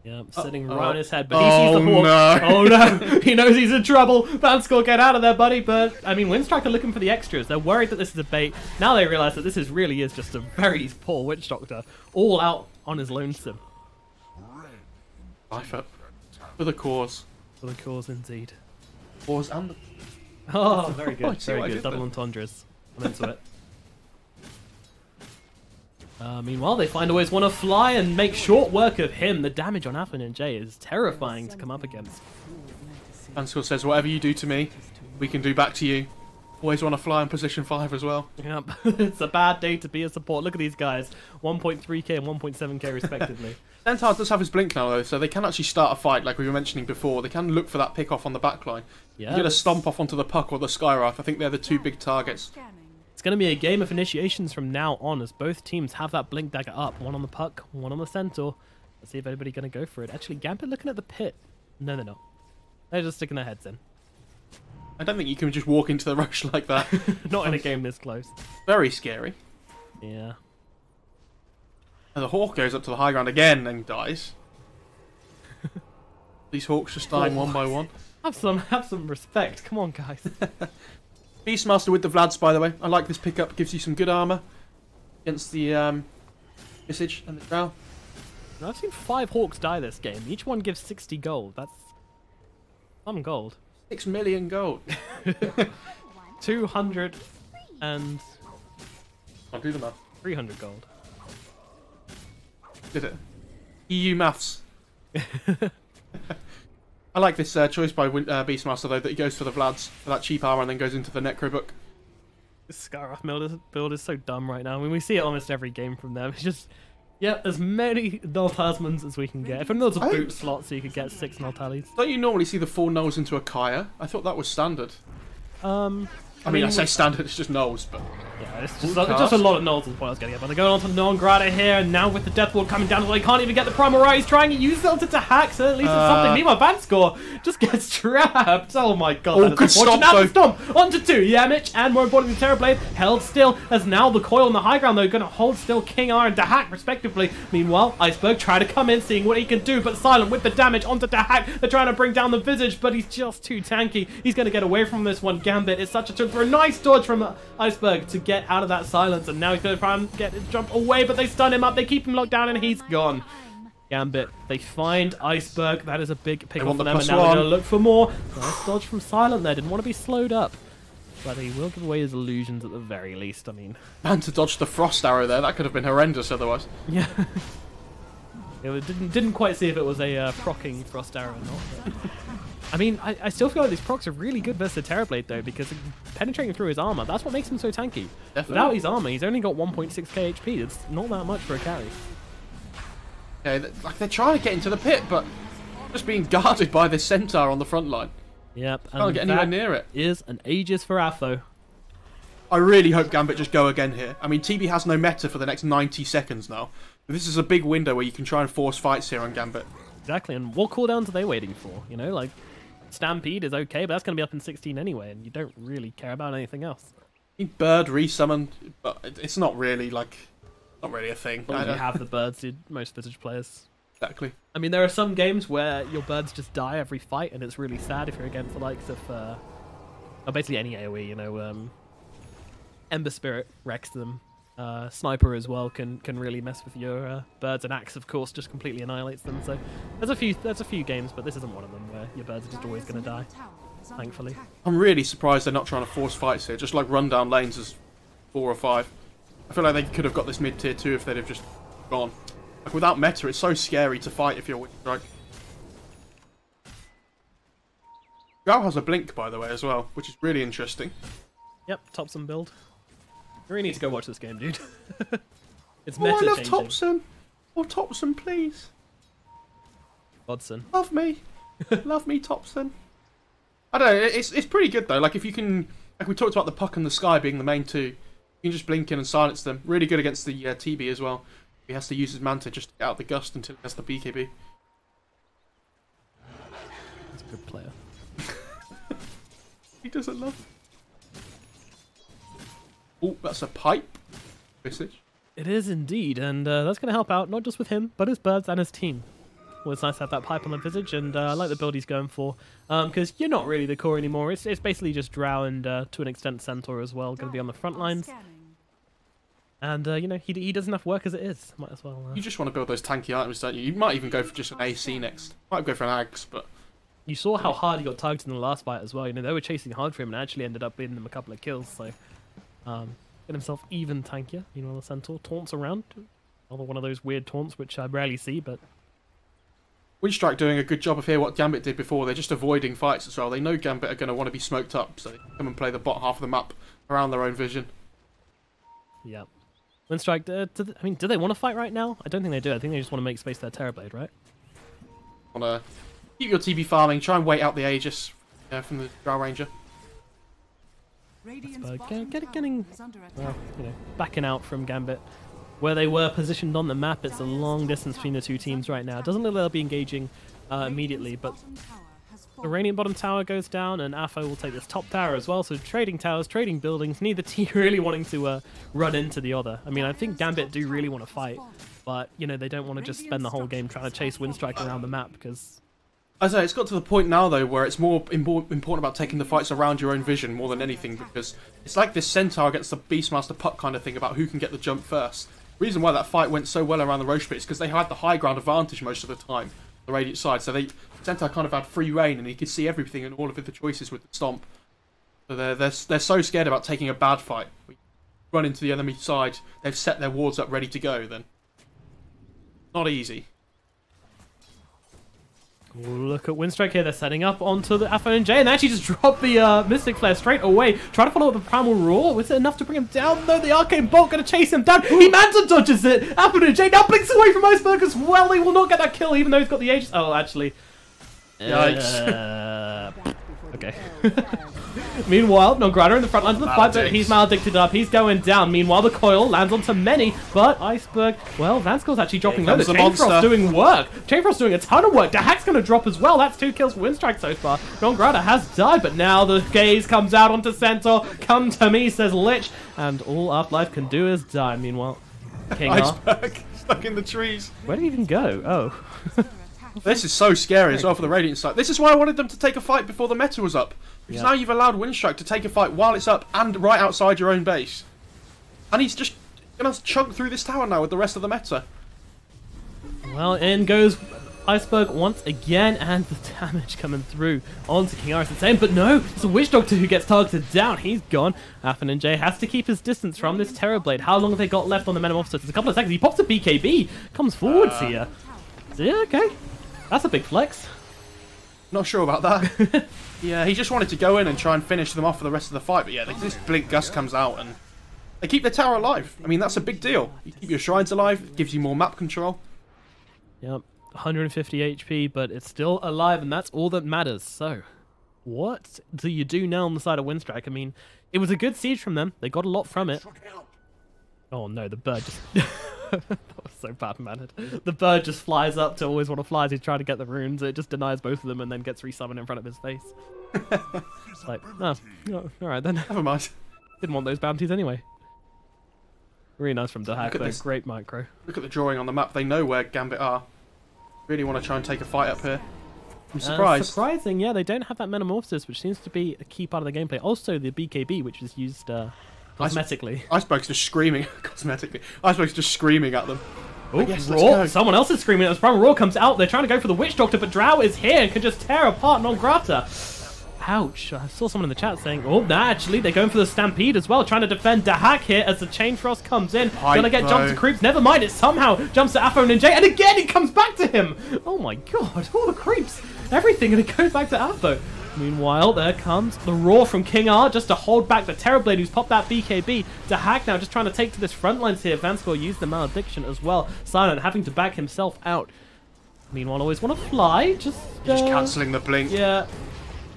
Yep, sitting right on his head, but he sees the Hawk. No. Oh no! He knows he's in trouble. Vanscore, get out of there, buddy. But I mean, Winstrike are looking for the extras. They're worried that this is a bait. Now they realise that this really is just a very poor Witch Doctor, all out on his lonesome. Life up. For the cause. For the cause, indeed. Cause and the... Oh, very good. See what I Very good. did Double there? entendres. I'm into it. Meanwhile, they find always want to fly and make short work of him. The damage on Affin and Jay is terrifying to come up against. Vanscore says, whatever you do to me, we can do back to you. Always want to fly in position 5 as well. Yep, it's a bad day to be a support. Look at these guys, 1.3k and 1.7k respectively. Centaur does have his blink now though, so they can actually start a fight like we were mentioning before. They can look for that pick off on the backline. Yeah, Get a stomp off onto the puck or the Skywrath. I think they're the two big targets. It's going to be a game of initiations from now on as both teams have that blink dagger up. One on the puck, one on the centaur. Let's see if anybody's going to go for it. Actually, Gambit looking at the pit. No, they're not. They're just sticking their heads in. I don't think you can just walk into the rush like that. Not in a game this close. Very scary. Yeah. And the Hawk goes up to the high ground again and dies. These Hawks just dying one by one. Have some respect. Come on, guys. Beastmaster with the Vlads, by the way. I like this pickup. Gives you some good armor against the Visage and the Drow. Now, I've seen 5 Hawks die this game. Each one gives 60 gold. That's some gold. 6 million gold. 200 and I'll do the math. 300 gold. Did it? EU maths. I like this choice by Beastmaster though, that he goes for the Vlads for that cheap armor and then goes into the Necro book. This Skywrath build is so dumb right now. I mean, we see it almost every game from them. It's just, yeah, as many null talismans as we can get. If only there was a boot slot so you could get 6 null tallies. Don't you normally see the 4 nulls into a Kaya? I thought that was standard. I mean, I say standard, it's just nulls, but... Yeah, it's just a lot of nulls is what I was getting at. But they're going on to non-grata here, and now with the death ward coming down, they can't even get the primal right. He's trying to use Zelda to hack, so at least it's something. Meanwhile, Vanscore just gets trapped. Oh my god, oh, good stomp, though. Stomp onto 2. Yamich, and more importantly, Terrorblade held still, as now the coil on the high ground, though, going to hold still King R and Dahak, respectively. Meanwhile, Iceberg trying to come in, seeing what he can do, but Silent with the damage onto Dahak. They're trying to bring down the Visage, but he's just too tanky. He's going to get away from this one. Gambit is such a turn for a nice dodge from Iceberg to get out of that silence, and now he's going to try and jump away, but they stun him up, they keep him locked down, and he's gone. Gambit, they find Iceberg. That is a big pick up for them, and now they're going to look for more. Nice dodge from Silent there, didn't want to be slowed up, but he will give away his illusions at the very least. I mean, man, to dodge the frost arrow there, that could have been horrendous otherwise. Yeah. It didn't quite see if it was a procking frost arrow or not. But I mean, I still feel like these procs are really good versus the Terrorblade, though, because penetrating through his armor, that's what makes him so tanky. Definitely. Without his armor, he's only got 1.6k HP. It's not that much for a carry. Yeah, like they're trying to get into the pit, but just being guarded by this Centaur on the front line. Yep, and can't get anywhere near it. Is an Aegis for Atho. I really hope Gambit just go again here. I mean, TB has no meta for the next 90 seconds now. But this is a big window where you can try and force fights here on Gambit. Exactly, and what cooldowns are they waiting for? You know, like, Stampede is okay, but that's going to be up in 16 anyway, and you don't really care about anything else. Bird resummoned, but it's not really, like, not really a thing. But you have the birds, dude, most Visage players. Exactly. I mean, there are some games where your birds just die every fight, and it's really sad if you're against the likes of, basically any AoE, you know, Ember Spirit wrecks them. Sniper as well can really mess with your birds, and Axe of course just completely annihilates them. So there's a few games, but this isn't one of them where your birds are just always going to die, thankfully. I'm really surprised they're not trying to force fights here, just like run down lanes as 4 or 5. I feel like they could have got this mid tier 2 if they'd have just gone. Like without meta, it's so scary to fight if you're Winstrike. Drow has a blink, by the way, as well, which is really interesting. Yep, Topson build. You really need to go watch this game, dude. It's I meta love changing. Topson. Oh, Topson, please. Bodson. Love me. Love me, Topson. I don't know, it's pretty good, though. Like, if you can... Like, we talked about the puck and the sky being the main 2. You can just blink in and silence them. Really good against the TB as well. He has to use his Manta just to get out the gust until he has the BKB. He's a good player. He doesn't love Oh, that's a pipe. Message. It is indeed, and that's going to help out, not just with him, but his birds and his team. Well, it's nice to have that pipe on the visage, and I like the build he's going for, because you're not really the core anymore. It's basically just Drow and, to an extent, Centaur as well, going to be on the front lines. And, you know, he does enough work as it is. Might as well... You just want to build those tanky items, don't you? You might even go for just an AC next. Might go for an Ags, but... You saw how hard he got targeted in the last fight as well. You know, they were chasing hard for him and actually ended up beating him a couple of kills, so... Get himself even tankier. Meanwhile, the Centaur taunts around. Another one of those weird taunts, which I rarely see, but... Winstrike doing a good job of here what Gambit did before. They're just avoiding fights as well. They know Gambit are going to want to be smoked up, so they come and play the bot half of the map around their own vision. Yeah. Winstrike, I mean, do they want to fight right now? I don't think they do. I think they just want to make space for their Terrorblade, right? Want to keep your TB farming, try and wait out the Aegis from the Drow Ranger. Getting well, you know, backing out from Gambit. Where they were positioned on the map, it's a long distance between the two teams right now. It doesn't look like they'll be engaging immediately, but the Radiant bottom tower goes down, and AFO will take this top tower as well. So trading towers, trading buildings, neither team really wanting to run into the other. I mean, I think Gambit do really want to fight, but, you know, they don't want to just spend the whole game trying to chase Winstrike around the map, because... I say, it's got to the point now, though, where it's more important about taking the fights around your own vision more than anything, because it's like this Centaur against the Beastmaster puck kind of thing about who can get the jump first. The reason why that fight went so well around the Roche pit is because they had the high ground advantage most of the time, the Radiant side, so Centaur kind of had free reign and he could see everything and all of the choices with the stomp. So they're so scared about taking a bad fight. We run into the enemy side, they've set their wards up ready to go, then not easy. Look at Winstrike here. They're setting up onto the AFO and J, and they actually just drop the Mystic Flare straight away. Try to follow up the Primal Roar. Was it enough to bring him down? No, the Arcane Bolt going to chase him down. He Manta dodges it. AFO and J now blinks away from Iceberg as well. They will not get that kill, even though he's got the Aegis. Oh, actually. Yikes. Okay. Meanwhile, Nograda in the front lines of the fight, but he's maledicted up. He's going down. Meanwhile, the coil lands onto many, but Iceberg, well, Vanskull's actually dropping low. Chainfrost's doing work. Chainfrost's doing a ton of work. Dahak's going to drop as well. That's 2 kills for Winstrike so far. Nograda has died, but now the gaze comes out onto Centaur. Come to me, says Lich, and all Afterlife can do is die. Meanwhile, King Iceberg stuck in the trees. Where did he even go? Oh. This is so scary as well for the Radiant side. This is why I wanted them to take a fight before the meta was up. Because now you've allowed Winstrike to take a fight while it's up and right outside your own base. And he's just going to chunk through this tower now with the rest of the meta. Well, in goes Iceberg once again, and the damage coming through onto King Aris the same. But no, it's a Witch Doctor who gets targeted down. He's gone. Affin and Jay has to keep his distance from this Terrorblade. How long have they got left on the Metamorphosis? It's a couple of seconds. He pops a BKB. Comes forwards here. Yeah, okay. That's a big flex. Not sure about that. Yeah, he just wanted to go in and try and finish them off for the rest of the fight. But yeah, this Blink Gust comes out and they keep their tower alive. I mean, that's a big deal. You keep your shrines alive, it gives you more map control. Yep, 150 HP, but it's still alive, and that's all that matters. So, what do you do now on the side of Winstrike? I mean, it was a good siege from them. They got a lot from it. Oh no, the bird just... That was so bad mannered. The bird just flies up to always want to fly as he's trying to get the runes. It just denies both of them and then gets resummoned in front of his face. It's like, oh, alright then. Never mind. Didn't want those bounties anyway. Really nice from Dahak, though. Great micro. Look at the drawing on the map. They know where Gambit are. Really want to try and take a fight up here. I'm surprised. Surprising, yeah. They don't have that Metamorphosis, which seems to be a key part of the gameplay. Also, the BKB, which is used cosmetically. Iceberg's just screaming. Cosmetically. Iceberg's just screaming at them. Oh, yes, Roar! Someone else is screaming. As Primal Roar comes out, they're trying to go for the Witch Doctor, but Drow is here and can just tear apart Nograta. Ouch. I saw someone in the chat saying, oh, actually, they're going for the Stampede as well, trying to defend Dahak here as the Chain Frost comes in. Gonna get jumped to creeps. Never mind, it somehow jumps to Afo and Jay, and again it comes back to him. Oh my god, all the creeps. Everything, and it goes back to Afo. Meanwhile, there comes the Roar from King R just to hold back the Terrorblade who's popped that BKB. Dahak now just trying to take to this front lines here. Vanskor used the Malediction as well. Silent having to back himself out. Meanwhile, always want to fly. Just cancelling the blink. Yeah.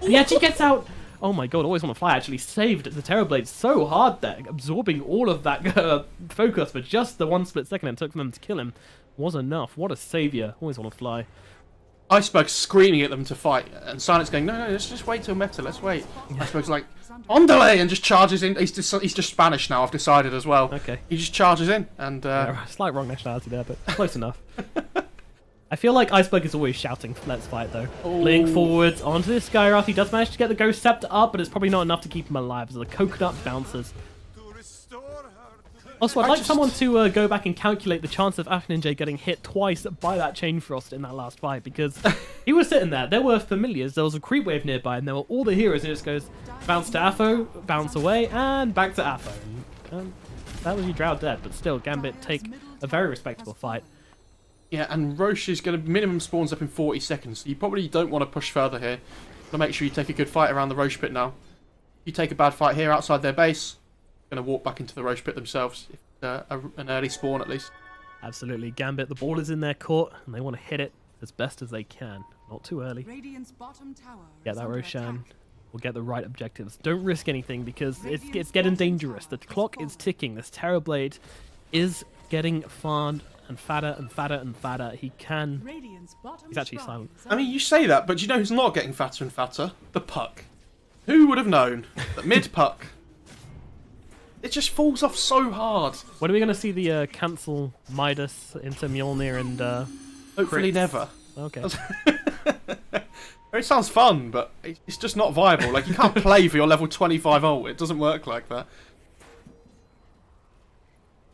He actually gets out. Oh my god, always want to fly actually saved the Terrorblade so hard there, absorbing all of that focus for just the 1 split second it took for them to kill him was enough. What a savior. Always want to fly. Iceberg's screaming at them to fight, and Silent's going, no, let's just wait till meta, let's wait. Iceberg's like, on delay, and just charges in. He's just Spanish now, I've decided as well. Okay. He just charges in, and... Yeah, slight wrong nationality there, but close enough. I feel like Iceberg is always shouting, let's fight, though. Fleeing forwards onto this Skywrath. He does manage to get the Ghost Scepter up, but it's probably not enough to keep him alive as the Coconut bounces. Also, I'd like someone to go back and calculate the chance of Afninj getting hit twice by that Chain Frost in that last fight, because he was sitting there. There were familiars, there was a creep wave nearby, and there were all the heroes, and it just goes bounce to Afo, bounce away, and back to Afo. And, that was your Drow dead, but still, Gambit take a very respectable fight. Yeah, and Roche is going to minimum spawns up in 40 seconds, so you probably don't want to push further here. You want to make sure you take a good fight around the Roche pit now. If you take a bad fight here outside their base, going to walk back into the Roche pit themselves. An early spawn, at least. Absolutely. Gambit, the ball is in their court, and they want to hit it as best as they can. Not too early. Get that Roshan. We'll get the right objectives. Don't risk anything, because it's getting dangerous. The clock is ticking. This Terrorblade is getting farmed and fatter and fatter and fatter. He can... He's actually silent. I mean, you say that, but do you know who's not getting fatter and fatter? The Puck. Who would have known that mid-Puck... It just falls off so hard. When are we going to see the cancel Midas into Mjolnir and hopefully crits? Never. Okay. It sounds fun, but it's just not viable. Like, you can't play for your level 25 ult. It doesn't work like that.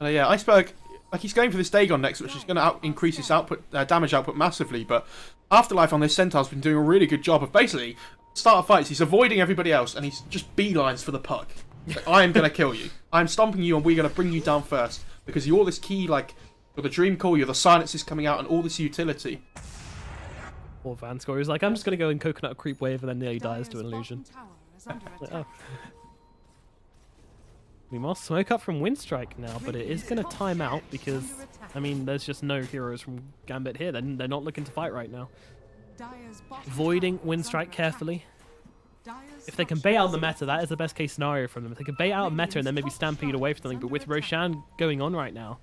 Yeah, Iceberg, like, he's going for this Dagon next, which is going to increase his output, damage output massively, but Afterlife on this Centaur's been doing a really good job of basically, start of fights, he's avoiding everybody else, and he's just beelines for the Puck. Like, I am going to kill you. I'm stomping you, and we're going to bring you down first. Because you're this key, like, you're the Dream Call, you're the silences coming out, and all this utility. Or Vanscore is like, I'm just going to go and coconut a creep wave, and then nearly dies to an illusion. Oh. We must smoke up from Winstrike now, but it is going to time out, because, I mean, there's just no heroes from Gambit here. They're not looking to fight right now. Voiding Winstrike carefully. If they can bait out the meta, that is the best case scenario from them. If they can bait out a meta and then maybe stampede away from something, but with Roshan going on right now,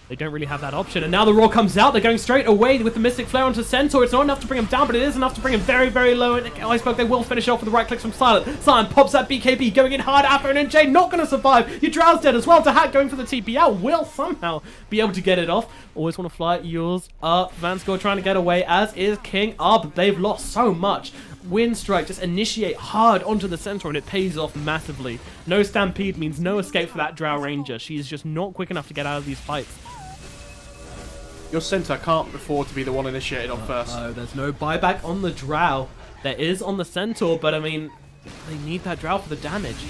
they don't really have that option. And now the Roar comes out, they're going straight away with the Mystic Flare onto Centaur. It's not enough to bring him down, but it is enough to bring him very, very low. And Iceberg, they will finish off with the right clicks from Silent. Silent pops that BKB, going in hard. Afro and NJ not going to survive. Your Drow's dead as well. Dahat going for the TPL will somehow be able to get it off. Always want to fly yours up. Vanscore trying to get away, as is King R, but they've lost so much. Winstrike just initiate hard onto the Centaur, and it pays off massively. No Stampede means no escape for that Drow Ranger. She's just not quick enough to get out of these fights. Your Centaur can't afford to be the one initiated on first. Oh, there's no buyback on the Drow. There is on the Centaur, but I mean, they need that Drow for the damage.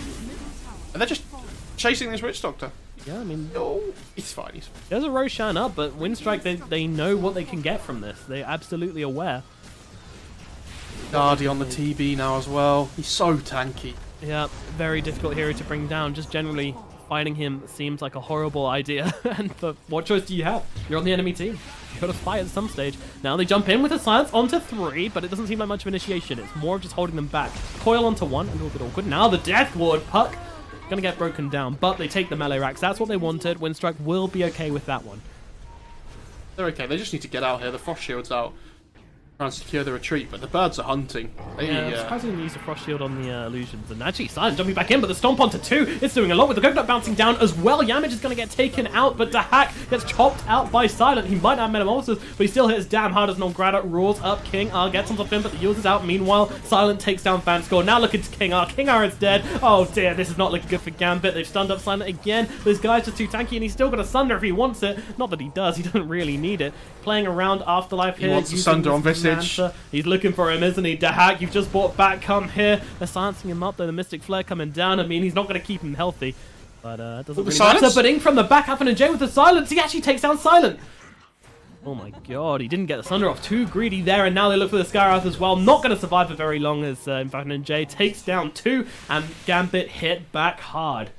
And they're just chasing this Witch Doctor. Yeah, I mean... Oh, he's fine, he's fine. There's a Roshan up, but Winstrike, they know what they can get from this. They're absolutely aware. Dardy on the TB now as well. He's so tanky. Yeah, very difficult hero to bring down. Just generally, fighting him seems like a horrible idea. And what choice do you have? You're on the enemy team. You've got to fight at some stage. Now they jump in with a silence onto 3, but it doesn't seem like much of initiation. It's more of just holding them back. Coil onto 1, a little bit awkward. Now the Death Ward Puck gonna get broken down, but they take the melee racks. That's what they wanted. Winstrike will be okay with that one. They're okay. They just need to get out here. The Frost Shield's out. Try and secure the retreat, but the birds are hunting. I'm surprised they used a Frost Shield on the illusions. And actually, Silent jumping back in, but the Stomp onto 2 is doing a lot with the Coconut bouncing down as well. Yamage is going to get taken out, but Dahak gets chopped out by Silent. He might have Metamorphosis, but he still hits damn hard as Nolgrada roars up. King R gets onto him, but the Yules is out. Meanwhile, Silent takes down Vanscore. Now look at King R. King R is dead. Oh dear, this is not looking good for Gambit. They've stunned up Silent again. This guy's just too tanky, and he's still got a Sunder if he wants it. Not that he does, he doesn't really need it. Playing around Afterlife here. He wants a Sunder on Visage. He's looking for him, isn't he? Dahak, you've just brought back, come here. They're silencing him up, though. The Mystic Flare coming down. I mean, he's not going to keep him healthy. But it doesn't really matter. But in from the back, Happen and Jay with the silence. He actually takes down Silent. Oh my god, he didn't get the Sunder off. Too greedy there, and now they look for the Skywrath as well. Not going to survive for very long as Happen and Jay takes down 2, and Gambit hit back hard.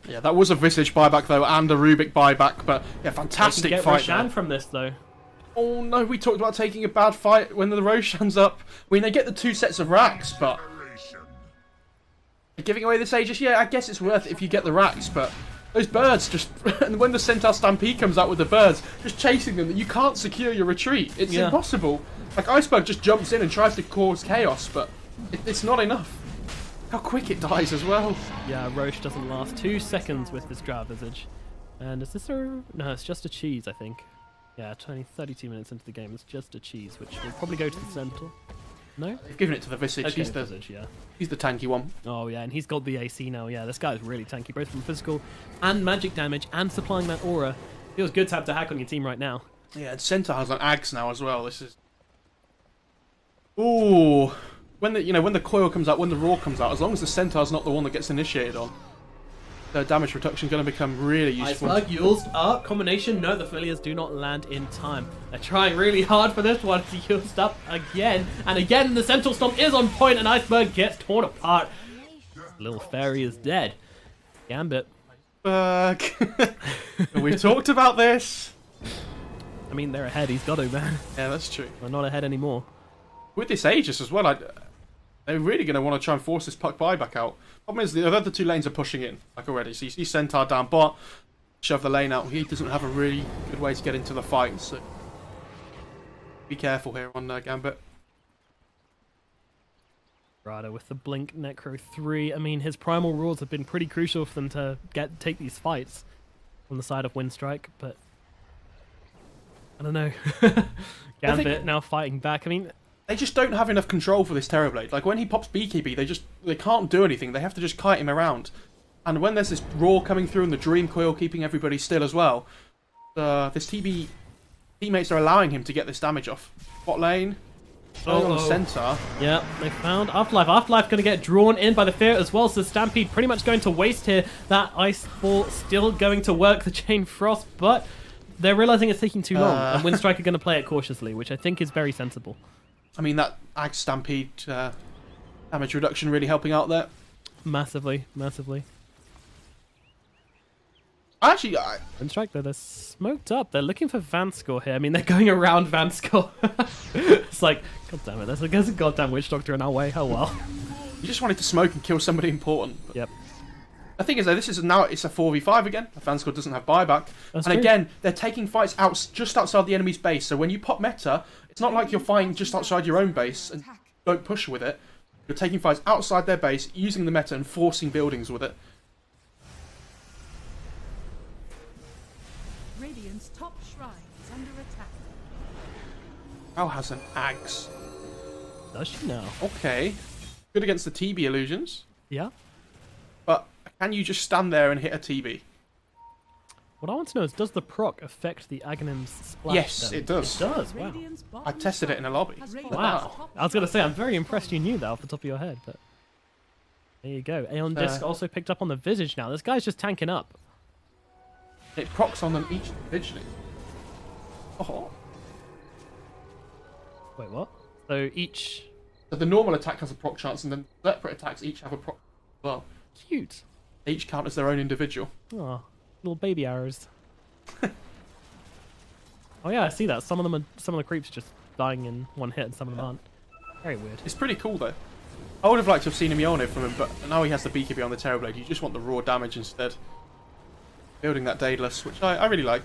Yeah, that was a Visage buyback, though, and a Rubik buyback. But, yeah, fantastic get fight Roshan from this, though. Oh no, we talked about taking a bad fight when the Roshan's up. I mean, they get the 2 sets of racks, but... Giving away this Aegis, yeah, I guess it's worth it if you get the racks, but Those birds just, and when the Centaur Stampede comes out with the birds, just chasing them, you can't secure your retreat. It's impossible. Like, Iceberg just jumps in and tries to cause chaos, but it's not enough. How quick it dies as well. Yeah, Roche doesn't last 2 seconds with this Drow Visage. And is this a... No, it's just a cheese, I think. Yeah, 32 minutes into the game, it's just a cheese, which will probably go to the Sentinel. No? They've given it to the Visage. Okay, Visage, yeah. He's the tanky one. Oh, yeah, and he's got the AC now. Yeah, this guy is really tanky, both from physical and magic damage and supplying that aura. Feels good to have to hack on your team right now. Yeah, and Centaur has an Ags now as well. This is... Ooh. When the coil comes out, when the roar comes out, as long as the Centaur's not the one that gets initiated on, the damage reduction is going to become really useful. Iceberg, Yule's up, combination. No, the familiars do not land in time. They're trying really hard for this one. Yule's up again, and again the Sentinel Stomp is on point, and Iceberg gets torn apart. Little fairy is dead. Gambit. We've talked about this. I mean, they're ahead. He's got to, man. Yeah, that's true. They're not ahead anymore. With this Aegis as well, they're really going to want to try and force this puck buyback out. Problem is, the other 2 lanes are pushing in, like already. So you see Centaur down bot, shove the lane out. He doesn't have a really good way to get into the fight, so be careful here on Gambit. Rada with the Blink Necro 3. I mean, his primal rules have been pretty crucial for them to take these fights on the side of Winstrike, but I don't know. Gambit now fighting back. I mean, they just don't have enough control for this Terrorblade. Like, when he pops BKB, they can't do anything. They have to just kite him around. And when there's this roar coming through and the Dream Coil keeping everybody still as well, this TB teammates are allowing him to get this damage off. Bot lane, on the Centaur. Yeah, they found Afterlife. Afterlife going to get drawn in by the Fear as well, so Stampede pretty much going to waste here. That Ice Ball still going to work the Chain Frost, but they're realizing it's taking too long, and Winstrike are going to play it cautiously, which I think is very sensible. I mean, that Ag Stampede damage reduction really helping out there. Massively, massively. Actually, Winstrike, though, they're smoked up. They're looking for Vanscore here. I mean, they're going around Vanscore. It's like, god damn it, there's a goddamn Witch Doctor in our way. Oh well. You just wanted to smoke and kill somebody important. Yep. The thing is, though, it's a 4v5 again. Vanscore doesn't have buyback. That's and true. again, they're taking fights out just outside the enemy's base. So when you pop meta, it's not like you're fighting just outside your own base and don't push with it. You're taking fights outside their base, using the meta and forcing buildings with it. Radiant's top shrine is under attack. Al has an axe. Does she now? Okay. Good against the TB illusions. Yeah. But can you just stand there and hit a TB? What I want to know is, does the proc affect the Aghanim's splash? Yes, damage? it does. It does, wow. Radiant's bottom I tested it in a lobby. has Wow. Wow. I was going to say, I'm very impressed you knew that off the top of your head, but there you go. Aeon Disc also picked up on the Visage now. This guy's just tanking up. It procs on them each individually. Oh. Wait, what? So each... So the normal attack has a proc chance, and then separate attacks each have a proc as well. Cute. They each count as their own individual. Oh, little baby arrows. Oh yeah, I see that. Some of the creeps just dying in one hit, and some of them aren't. Very weird. It's pretty cool though. I would have liked to have seen a Mjolnir from him, but now he has the BKB on the Terrorblade. You just want the raw damage instead. Building that Daedalus, which I really like.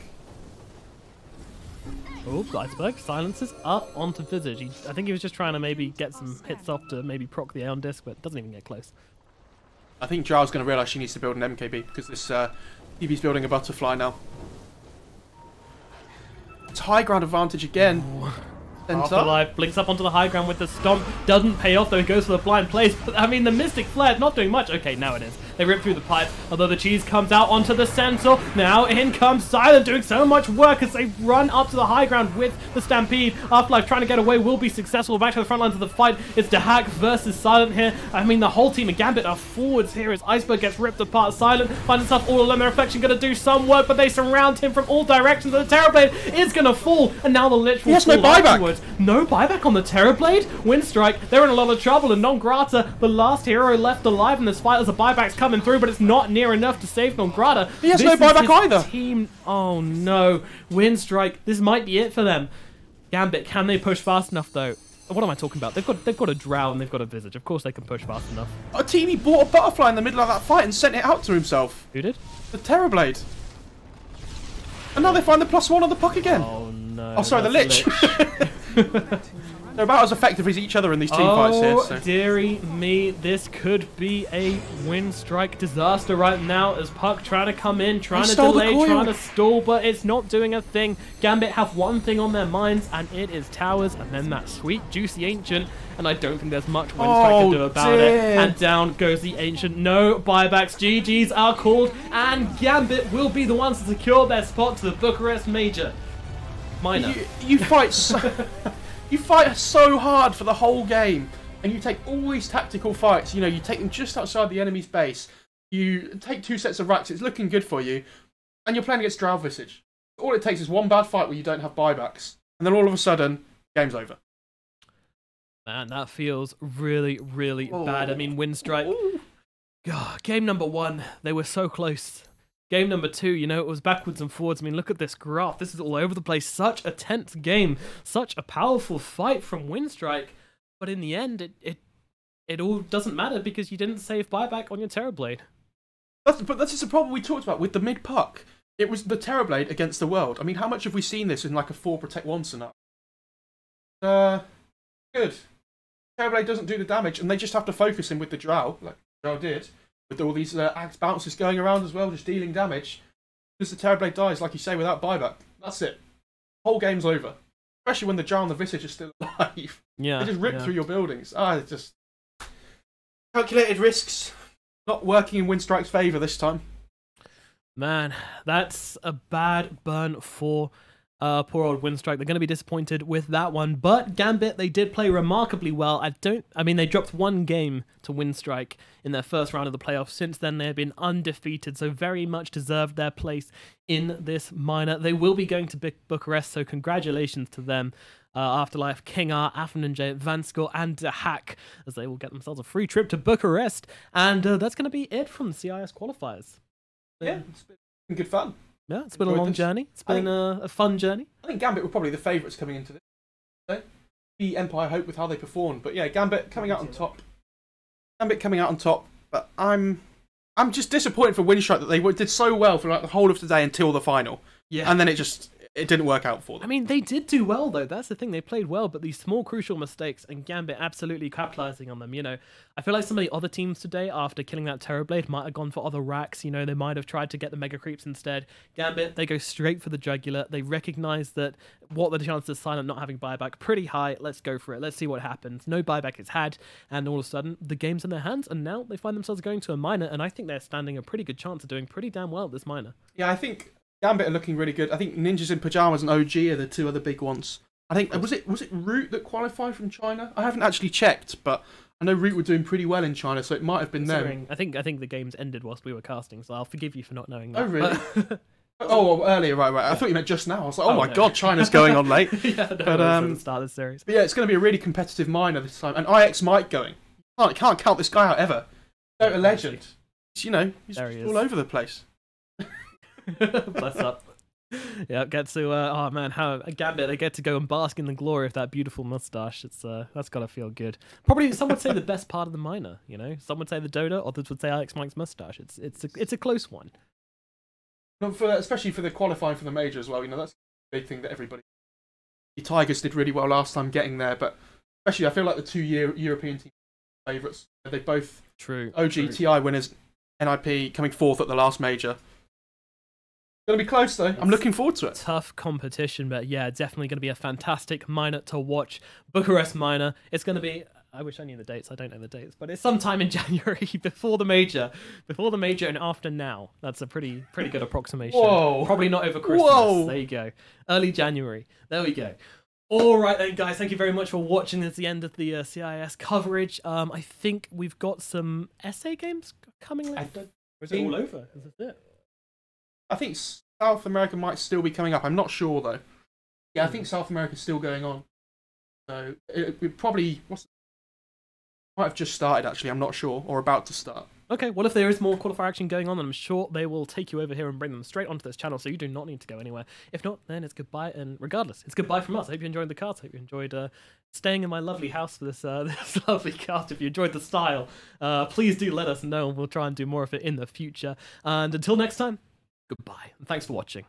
Oh, Iceberg silences up onto Visage. I think he was just trying to maybe get some hits off to maybe proc the Aeon Disc, but doesn't even get close. I think Jar's going to realise she needs to build an MKB because this TB's building a butterfly now. It's high ground advantage again. Afterlife blinks up onto the high ground with the stomp. Doesn't pay off though, he goes for the blind place. But I mean, the Mystic Flare not doing much. Okay, now it is. They rip through the pipe, although the cheese comes out onto the Centaur. Now in comes Silent, doing so much work as they run up to the high ground with the Stampede. Afterlife trying to get away, will be successful. Back to the front lines of the fight. It's Dahak versus Silent here. I mean, the whole team of Gambit are forwards here as Iceberg gets ripped apart. Silent finds himself all alone. The Reflection going to do some work, but they surround him from all directions. And the Terrorblade is going to fall, and now the Lich will He has no fall buyback. afterwards. No buyback on the Terrorblade? Winstrike, they're in a lot of trouble, and Non Grata, the last hero left alive in this fight as the buyback's coming through, but it's not near enough to save Non Grata. He has no buyback either. Team, oh no. Winstrike, this might be it for them. Gambit, can they push fast enough though? What am I talking about? They've got a Drow and they've got a Visage. Of course they can push fast enough. A TB bought a butterfly in the middle of that fight and sent it out to himself. Who did? The Terrorblade. And now they find the +1 on the puck again. Oh no. Oh, sorry, the Lich. They're about as effective as each other in these team fights here. So. Dearie me, this could be a Winstrike disaster right now as Puck trying to come in, trying to delay, trying to stall, but it's not doing a thing. Gambit have one thing on their minds, and it is towers, and then that sweet, juicy Ancient, and I don't think there's much Winstrike can do about it. And down goes the Ancient. No buybacks. GGs are called, and Gambit will be the ones to secure their spot to the Bucharest Major. Minor. You fight so... You fight so hard for the whole game, and you take all these tactical fights. You know, you take them just outside the enemy's base. You take 2 sets of racks. It's looking good for you, and you're playing against Drow Visage. All it takes is one bad fight where you don't have buybacks, and then all of a sudden, game's over. Man, that feels really, really bad. I mean, Winstrike. God, game number 1, they were so close. Game number 2, you know, it was backwards and forwards. I mean, look at this graph. This is all over the place. Such a tense game. Such a powerful fight from Winstrike. But in the end, it all doesn't matter because you didn't save buyback on your Terrorblade. But that's just the problem we talked about with the mid-puck. It was the Terrorblade against the world. I mean, how much have we seen this in like a 4 protect 1 scenario? Good. Terrorblade doesn't do the damage, and they just have to focus him with the Drow, like Drow did. With all these axe bounces going around as well, just dealing damage. Because the Terrorblade dies, like you say, without buyback. That's it. Whole game's over. Especially when the Drow and the Visage are still alive. Yeah. They just rip through your buildings. It's just... Calculated risks. Not working in Winstrike's favour this time. Man, that's a bad burn for poor old Winstrike. They're going to be disappointed with that one. But Gambit, they did play remarkably well. I mean, they dropped 1 game to Winstrike in their first round of the playoffs. Since then, they have been undefeated, so very much deserved their place in this minor. They will be going to Bucharest, so congratulations to them. Afterlife, King R, Affinanjay, Vanskor, and Hack, as they will get themselves a free trip to Bucharest. And that's going to be it from the CIS qualifiers. Yeah, it's been good fun. Yeah, it's been a long journey. It's been a fun journey. I think Gambit were probably the favourites coming into this. The Empire Hope with how they performed. But yeah, Gambit coming out on top. But I'm just disappointed for Winstrike that they did so well for like the whole of today until the final. Yeah. And then it didn't work out for them. I mean, they did do well, though. That's the thing. They played well, but these small, crucial mistakes, and Gambit absolutely capitalizing on them. You know, I feel like some of the other teams today, after killing that Terrorblade, might have gone for other racks. You know, they might have tried to get the Mega Creeps instead. Gambit, they go straight for the Jugular. They recognize that what the chances of Silent not having buyback pretty high. Let's go for it. Let's see what happens. No buyback is had, and all of a sudden, the game's in their hands, and now they find themselves going to a minor, and I think they're standing a pretty good chance of doing pretty damn well this minor. Yeah, I think Gambit are looking really good. I think Ninjas in Pyjamas and OG are the 2 other big ones. I think was it Root that qualified from China? I haven't actually checked, but I know Root were doing pretty well in China, so it might have been them. I think the games ended whilst we were casting, so I'll forgive you for not knowing that. Oh really? Earlier, right. I thought you meant just now. I was like, oh my god, China's going on late. Yeah, no, but at the start of the series. But yeah, it's going to be a really competitive minor this time, and IX Mike going. Can't count this guy out ever. Dota legend. You know, he's all over the place. Bless up. Yeah, get to oh man, how Gambit, they get to go and bask in the glory of that beautiful mustache. It's that's gotta feel good. Probably some would say the best part of the minor, you know. Some would say the Dota, others would say Alex Mike's mustache. It's a close one. Especially for the qualifying for the major as well, you know, that's a big thing that everybody. The Tigers did really well last time getting there, but especially I feel like the 2 European team favourites. They both OG TI winners, NIP coming 4th at the last major. Going to be close though. I'm looking forward to it. Tough competition, but yeah, definitely going to be a fantastic minor to watch. Bucharest minor. It's going to be. I wish I knew the dates. I don't know the dates, but it's sometime in January before the major, and after now. That's a pretty good approximation. Whoa! Probably not over Christmas. Whoa! There you go. Early January. There we go. All right then, guys. Thank you very much for watching. That's the end of the CIS coverage. I think we've got some essay games coming later. Or is it all over? Is this it? I think South America might still be coming up. I'm not sure though. Yeah, I think South America's still going on. So it probably might have just started actually. I'm not sure, or about to start. Okay, well, if there is more qualifier action going on, then I'm sure they will take you over here and bring them straight onto this channel, so you do not need to go anywhere. If not, then it's goodbye, and regardless, it's goodbye from us. I hope you enjoyed the cards. I hope you enjoyed staying in my lovely house for this, this lovely cast. If you enjoyed the style, please do let us know, and we'll try and do more of it in the future. And until next time, goodbye, and thanks for watching.